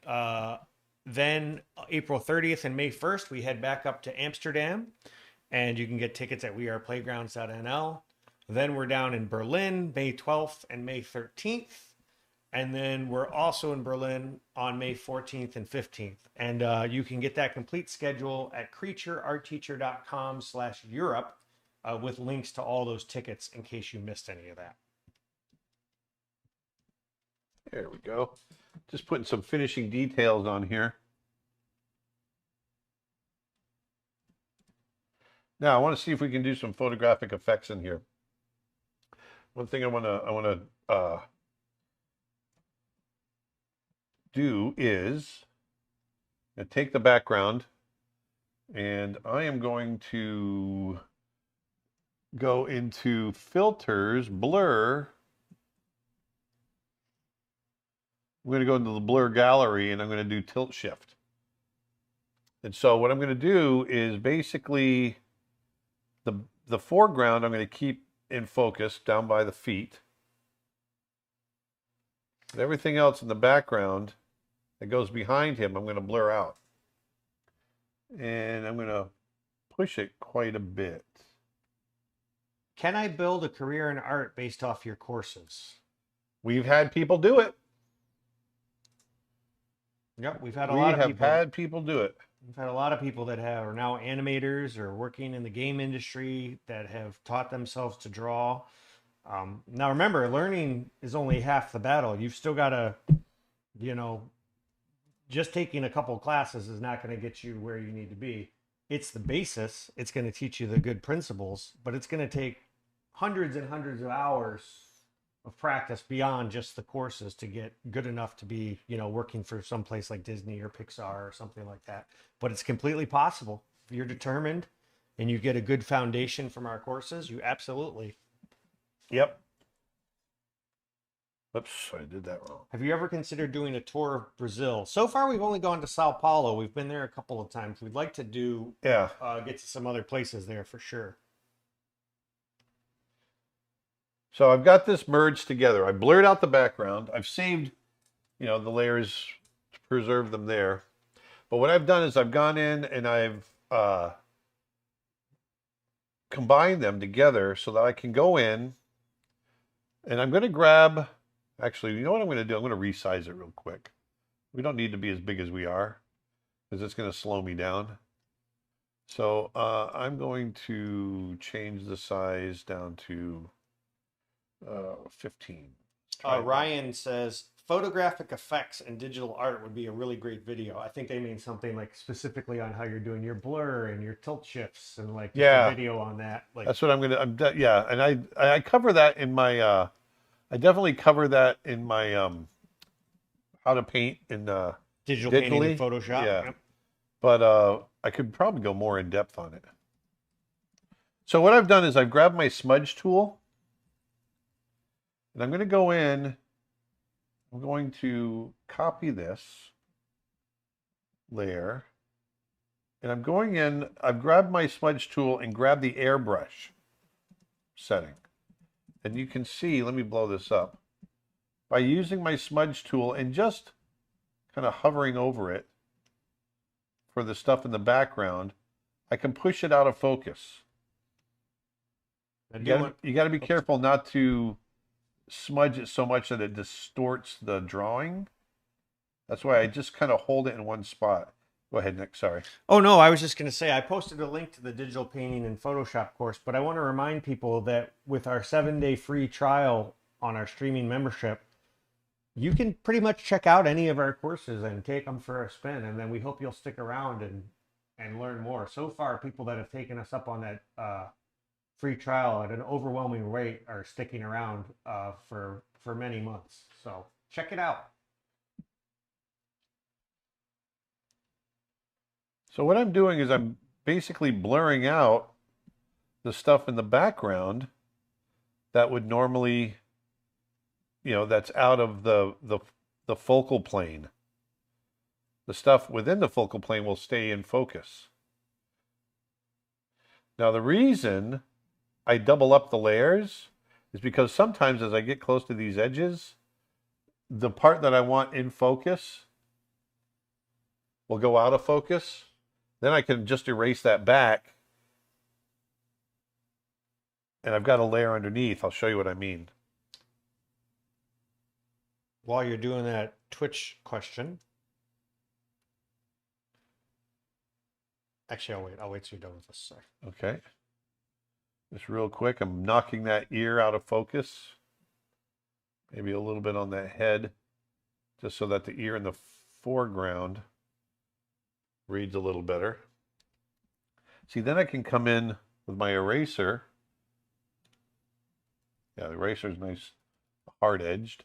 April 30th and May 1st, we head back up to Amsterdam, and you can get tickets at weareplaygrounds.nl. Then we're down in Berlin, May 12th and May 13th. And then we're also in Berlin on May 14th and 15th. And you can get that complete schedule at creatureartteacher.com/Europe with links to all those tickets in case you missed any of that. There we go. Just putting some finishing details on here. Now I want to see if we can do some photographic effects in here. One thing I want to do is take the background, and I am going to go into filters, blur. I'm going to go into the blur gallery, and I'm going to do tilt shift. And so what I'm going to do is basically the foreground I'm going to keep in focus down by the feet. And everything else in the background that goes behind him, I'm going to blur out. And I'm going to push it quite a bit. Can I build a career in art based off your courses? We've had people do it. Yep, we've had a lot of people. We have had people do it. We've had a lot of people that are now animators or working in the game industry that have taught themselves to draw. Now remember, learning is only half the battle. You've still got to, just taking a couple classes is not going to get you where you need to be. It's the basis. It's going to teach you the good principles, but it's going to take hundreds and hundreds of hours of practice beyond just the courses to get good enough to be, working for some place like Disney or Pixar or something like that. But it's completely possible. If you're determined and you get a good foundation from our courses, you absolutely. Yep. Oops, I did that wrong. Have you ever considered doing a tour of Brazil? So far, we've only gone to Sao Paulo. We've been there a couple of times. We'd like to get to some other places there for sure. So I've got this merged together. I blurred out the background. I've saved, the layers to preserve them there. But what I've done is I've gone in and I've combined them together so that I can go in and I'm going to grab, actually, you know what I'm going to do? I'm going to resize it real quick. We don't need to be as big as we are because it's going to slow me down. So I'm going to change the size down to 15. Ryan says photographic effects and digital art would be a really great video. I think they mean something like specifically on how you're doing your blur and your tilt shifts and like a video on that. Like that's what and I cover that in my I definitely cover that in my how to paint in digital painting in Photoshop. Yeah. Yep. But I could probably go more in depth on it. So what I've done is I've grabbed my smudge tool. And I'm going to go in, I'm going to copy this layer. And I'm going in, I've grabbed my smudge tool and grabbed the airbrush setting. And you can see, let me blow this up. By using my smudge tool and just kind of hovering over it for the stuff in the background, I can push it out of focus. You got to be careful not to smudge it so much that it distorts the drawing. That's why I just kind of hold it in one spot. Go ahead, Nick. Sorry. Oh, no, I was just going to say I posted a link to the digital painting and Photoshop course, but I want to remind people that with our 7-day free trial on our streaming membership, you can pretty much check out any of our courses and take them for a spin. And then we hope you'll stick around and learn more. So far, people that have taken us up on that free trial at an overwhelming rate are sticking around for many months. So check it out. So what I'm doing is I'm basically blurring out the stuff in the background that would normally, that's out of the focal plane. The stuff within the focal plane will stay in focus. Now the reason I double up the layers is because sometimes as I get close to these edges, the part that I want in focus will go out of focus. Then I can just erase that back. And I've got a layer underneath. I'll show you what I mean. While you're doing that Twitch question. Actually, I'll wait till you're done with this. Sorry. Okay. Just real quick, I'm knocking that ear out of focus. Maybe a little bit on that head, just so that the ear in the foreground reads a little better. See, then I can come in with my eraser. Yeah, the eraser is nice, hard-edged.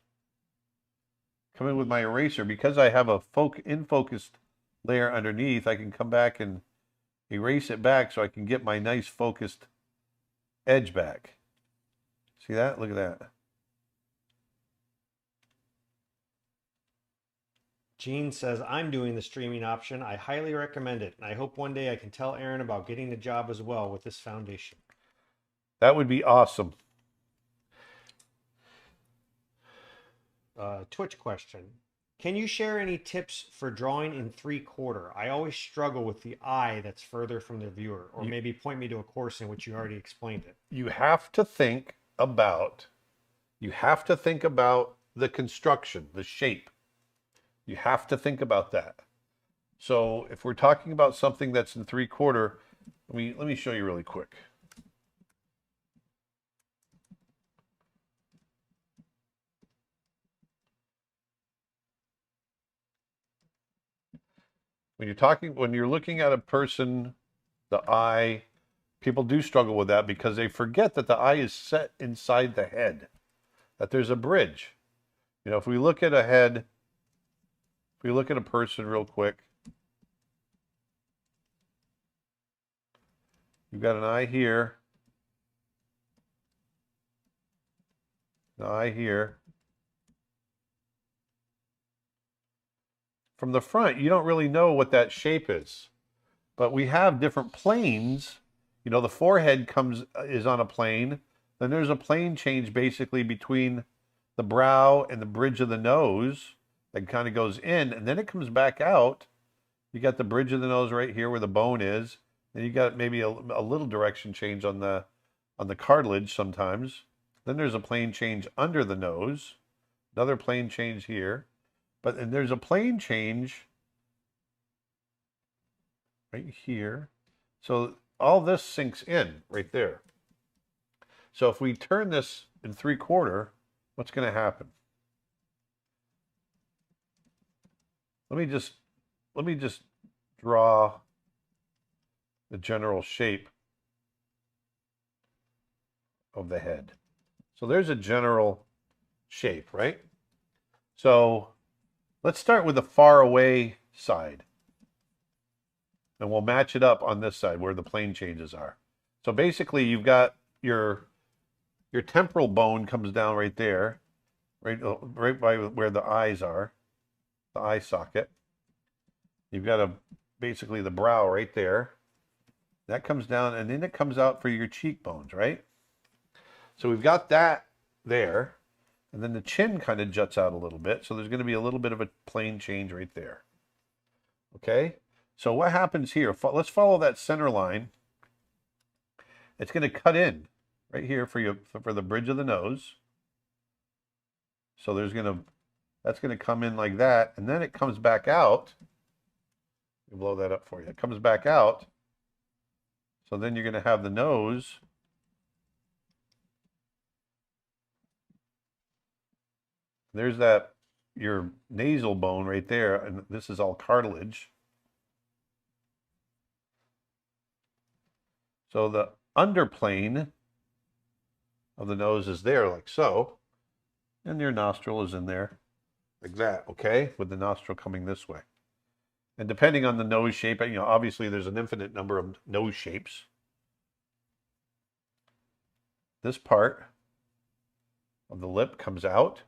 Come in with my eraser. Because I have a in-focused layer underneath, I can come back and erase it back so I can get my nice focused edge back. See that? Look at that. Gene says, I'm doing the streaming option. I highly recommend it. And I hope one day I can tell Aaron about getting the job as well with this foundation. That would be awesome. Twitch question. Can you share any tips for drawing in 3/4? I always struggle with the eye that's further from the viewer. Or maybe point me to a course in which you already explained it. You have to think about the construction, the shape. You have to think about that. So if we're talking about something that's in 3/4, let me show you really quick. When you're looking at a person, the eye, people do struggle with that because they forget that the eye is set inside the head, that there's a bridge. If we look at a head, if we look at a person real quick, you've got an eye here, an eye here. From the front, you don't really know what that shape is, but we have different planes. The forehead is on a plane. Then there's a plane change basically between the brow and the bridge of the nose that kind of goes in, and then it comes back out. You got the bridge of the nose right here where the bone is. Then you got maybe a little direction change on the cartilage sometimes. Then there's a plane change under the nose, another plane change here. And there's a plane change right here. So all this sinks in right there. So if we turn this in 3/4, what's going to happen? Let me just draw the general shape of the head. So there's a general shape, right? So let's start with the far away side. And we'll match it up on this side where the plane changes are. So basically you've got your temporal bone comes down right there, right by where the eyes are, the eye socket. You've got a basically the brow right there. That comes down, and then it comes out for your cheekbones, right? So we've got that there, and then the chin kind of juts out a little bit, so there's going to be a little bit of a plane change right there. Okay? So what happens here? Let's follow that center line. It's going to cut in right here for the bridge of the nose. So that's going to come in like that, and then it comes back out. Let me blow that up for you. It comes back out. So then you're going to have the nose. There's your nasal bone right there, and this is all cartilage. So the underplane of the nose is there like so, and your nostril is in there like that, okay? With the nostril coming this way. And depending on the nose shape, obviously there's an infinite number of nose shapes. This part of the lip comes out.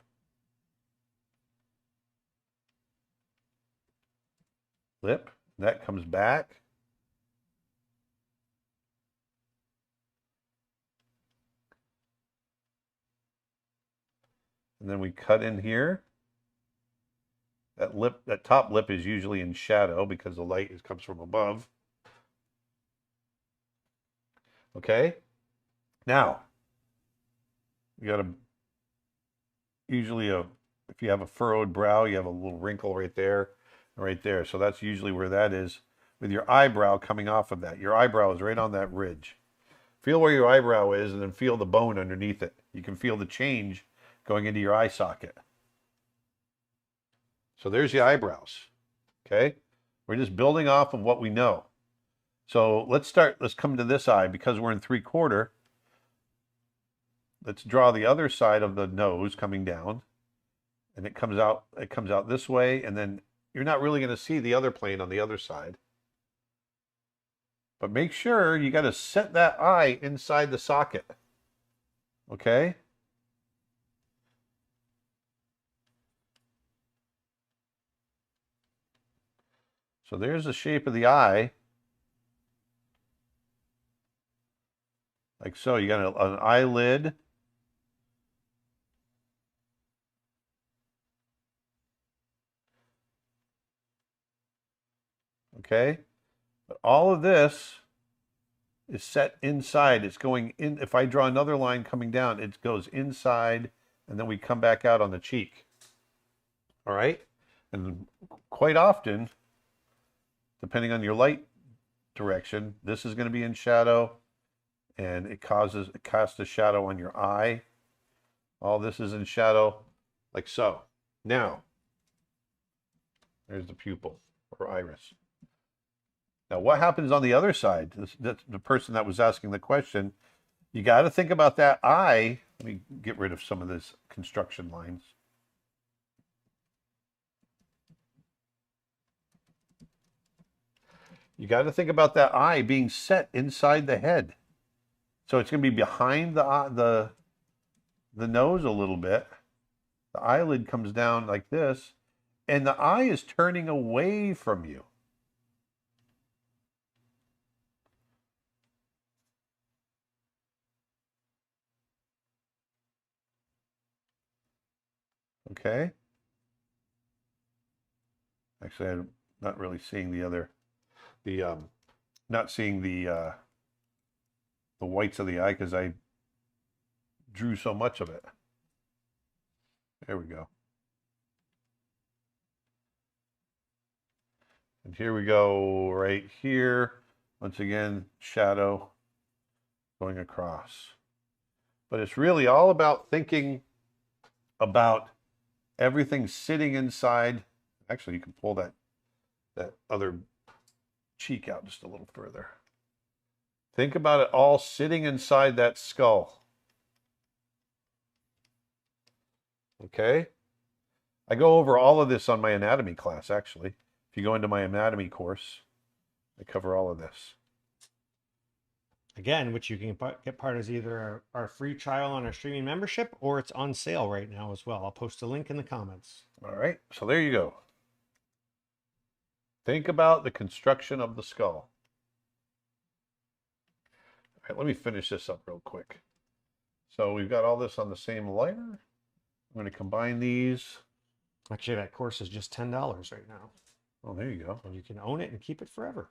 Lip, that comes back. And then we cut in here. That top lip is usually in shadow because the light comes from above. Okay? Now, you got if you have a furrowed brow, you have a little wrinkle right there. So that's usually where that is, with your eyebrow coming off of that. Your eyebrow is right on that ridge. Feel where your eyebrow is and then feel the bone underneath it. You can feel the change going into your eye socket. So there's the eyebrows. Okay? We're just building off of what we know. So let's come to this eye because we're in 3/4. Let's draw the other side of the nose coming down. And it comes out this way, and then you're not really going to see the other plane on the other side. But make sure you got to set that eye inside the socket. Okay? So there's the shape of the eye. Like so. You got an eyelid. Okay? But all of this is set inside. It's going in. If I draw another line coming down, it goes inside, and then we come back out on the cheek. All right? And quite often, depending on your light direction, this is going to be in shadow, and it casts a shadow on your eye. All this is in shadow, like so. Now, there's the pupil or iris. Now, what happens on the other side? The person that was asking the question, you got to think about that eye. Let me get rid of some of this construction lines. You got to think about that eye being set inside the head. So it's going to be behind the nose a little bit. The eyelid comes down like this, and the eye is turning away from you. Okay. Actually, I'm not really seeing not seeing the whites of the eye because I drew so much of it. There we go. And here we go right here. Once again, shadow going across. But it's really all about thinking about everything sitting inside. Actually, you can pull that other cheek out just a little further. Think about it all sitting inside that skull. Okay? I go over all of this on my anatomy class, actually. If you go into my anatomy course, I cover all of this. Again, which you can get part as either our free trial on our streaming membership, or it's on sale right now as well. I'll post a link in the comments. All right, so there you go. Think about the construction of the skull. All right, let me finish this up real quick. So we've got all this on the same layer. I'm going to combine these. Actually, that course is just $10 right now. Oh, there you go. And you can own it and keep it forever.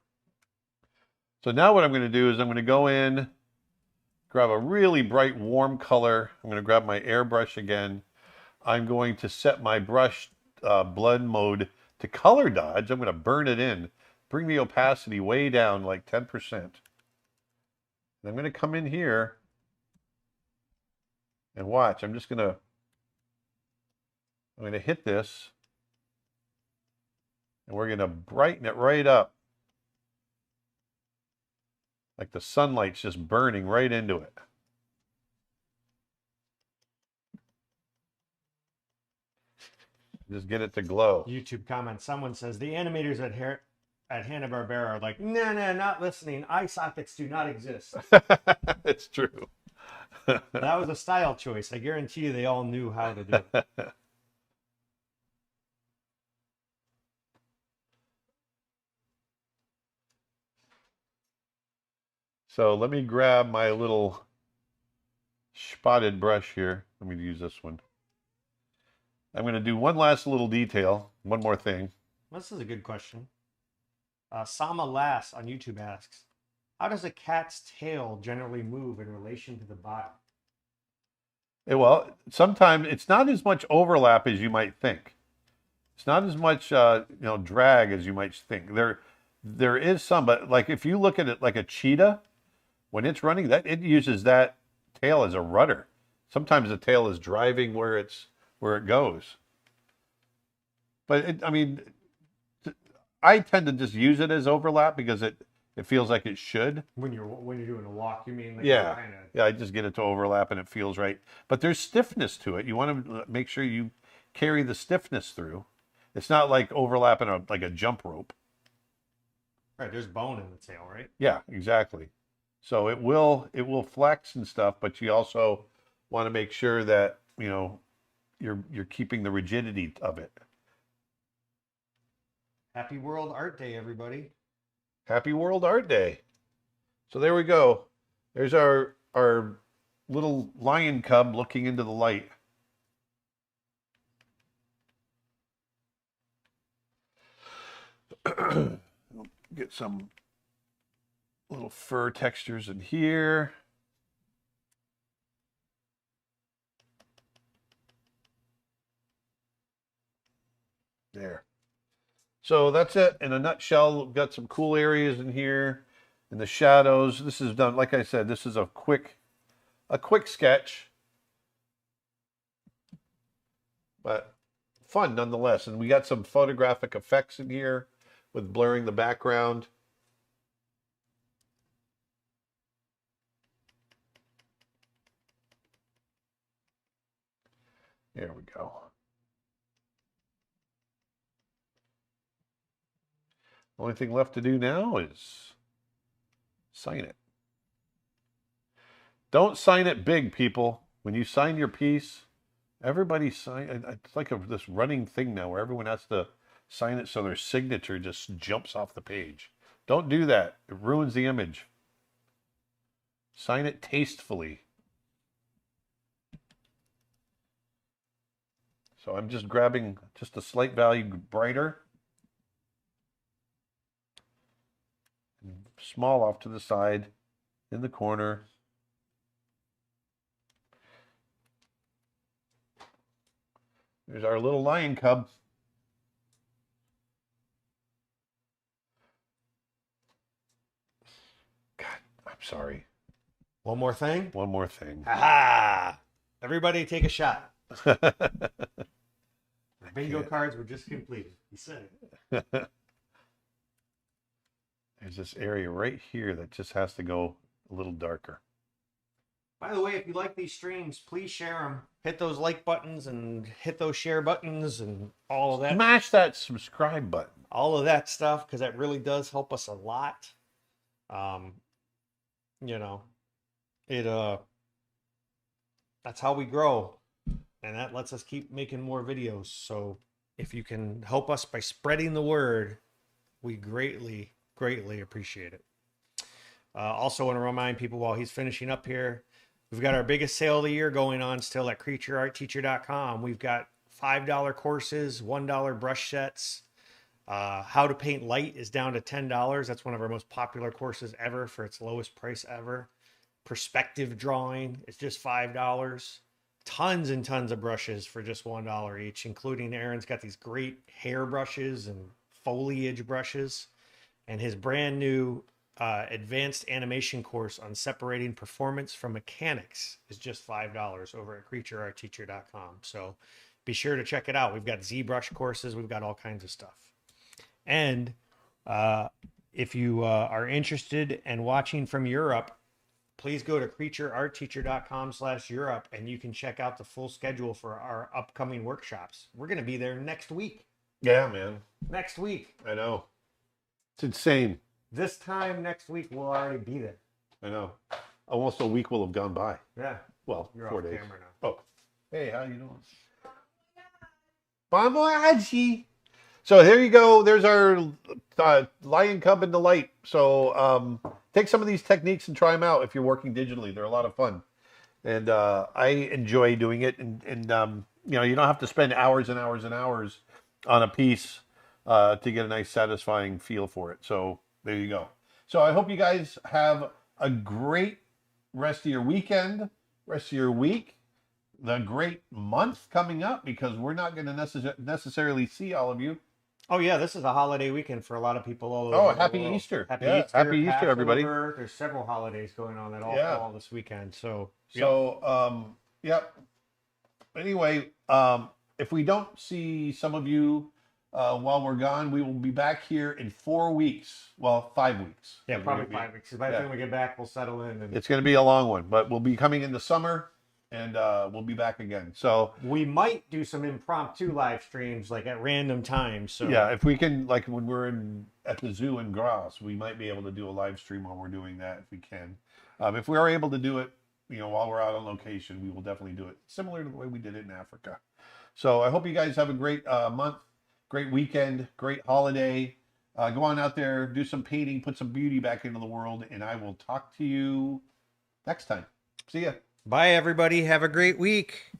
So now what I'm going to do is I'm going to go in, grab a really bright warm color. I'm going to grab my airbrush again. I'm going to set my brush blend mode to color dodge. I'm going to burn it in, bring the opacity way down, like 10%. And I'm going to come in here and watch. I'm going to hit this, and we're going to brighten it right up. Like the sunlight's just burning right into it. Just get it to glow. YouTube comment. Someone says the animators at Hanna-Barbera are like, nah, not listening. Eye sockets do not exist. It's true. That was a style choice. I guarantee you they all knew how to do it. So let me grab my little spotted brush here. Let me use this one. I'm going to do one last little detail, one more thing. This is a good question. Sama Lass on YouTube asks, how does a cat's tail generally move in relation to the body? Well, sometimes it's not as much overlap as you might think. It's not as much drag as you might think. There is some, but like if you look at it like a cheetah, when it's running, that it uses that tail as a rudder. Sometimes the tail is driving where it goes. But I tend to just use it as overlap because it feels like it should. When you're doing a walk, you mean? Like Yeah, I just get it to overlap and it feels right. But there's stiffness to it. You want to make sure you carry the stiffness through. It's not like overlapping like a jump rope. Right, there's bone in the tail, right? Yeah, exactly. So it will flex and stuff, but you also want to make sure that you're keeping the rigidity of it. Happy World Art Day, everybody. Happy World Art Day. So there we go. There's our little lion cub looking into the light. Get some little fur textures in here. There. So that's it in a nutshell. We've got some cool areas in here in the shadows. This is done, like I said, this is a quick sketch, but fun nonetheless. And we got some photographic effects in here with blurring the background. There we go. Only thing left to do now is sign it. Don't sign it big, people. When you sign your piece, everybody sign. It's like this running thing now where everyone has to sign it so their signature just jumps off the page. Don't do that. It ruins the image. Sign it tastefully. So I'm just grabbing just a slight value brighter. Small off to the side in the corner. There's our little lion cub. God, I'm sorry. One more thing? One more thing. Ha! Everybody take a shot. Bingo cards were just completed. He said it. There's this area right here that just has to go a little darker. By the way, if you like these streams, please share them. Hit those like buttons and hit those share buttons and all of that. Smash that subscribe button. All of that stuff, because that really does help us a lot. That's how we grow. And that lets us keep making more videos. So if you can help us by spreading the word, We greatly, greatly appreciate it. Also want to remind people while he's finishing up here, we've got our biggest sale of the year going on still at creatureartteacher.com. We've got $5 courses, $1 brush sets. How to paint light is down to $10. That's one of our most popular courses ever for its lowest price ever. Perspective drawing is just $5. Tons and tons of brushes for just $1 each, including Aaron's got these great hair brushes and foliage brushes, and his brand new advanced animation course on separating performance from mechanics is just $5 over at creatureartteacher.com. So be sure to check it out. We've got ZBrush courses. We've got all kinds of stuff. And if you are interested and watching from Europe, please go to creatureartteacher.com/Europe and you can check out the full schedule for our upcoming workshops. We're going to be there next week. Yeah, man. Next week. I know. It's insane. This time next week, we'll already be there. I know. Almost a week will have gone by. Yeah. Well, You're 4 off days. camera now. Oh. Hey, how you doing? Bon voyage. So here you go. There's our lion cub in the light. So take some of these techniques and try them out if you're working digitally. They're a lot of fun. And I enjoy doing it. And you know, you don't have to spend hours and hours and hours on a piece to get a nice satisfying feel for it. So there you go. So I hope you guys have a great rest of your weekend, rest of your week, the great month coming up, because we're not going to necessarily see all of you. Oh yeah, this is a holiday weekend for a lot of people all over. Oh, the happy world. Easter. Happy Yeah, Easter. happy Easter, Passover. everybody. There's several holidays going on that all Yeah. fall this weekend. So Yep. Anyway, if we don't see some of you while we're gone, we will be back here in 4 weeks. Well, 5 weeks. yeah, probably 5 weeks. 'Cause by the time we get back, we'll settle in. And It's going to be a long one, but we'll be coming in the summer, and we'll be back again. So we might do some impromptu live streams like at random times. So yeah, if we can, like when we're at the zoo in Graz, we might be able to do a live stream while we're doing that if we can. If we are able to do it, you know, while we're out on location, we will definitely do it similar to the way we did it in Africa. So I hope you guys have a great month, great weekend, great holiday. Go on out there, do some painting, put some beauty back into the world, and I will talk to you next time. See ya. bye everybody. Have a great week.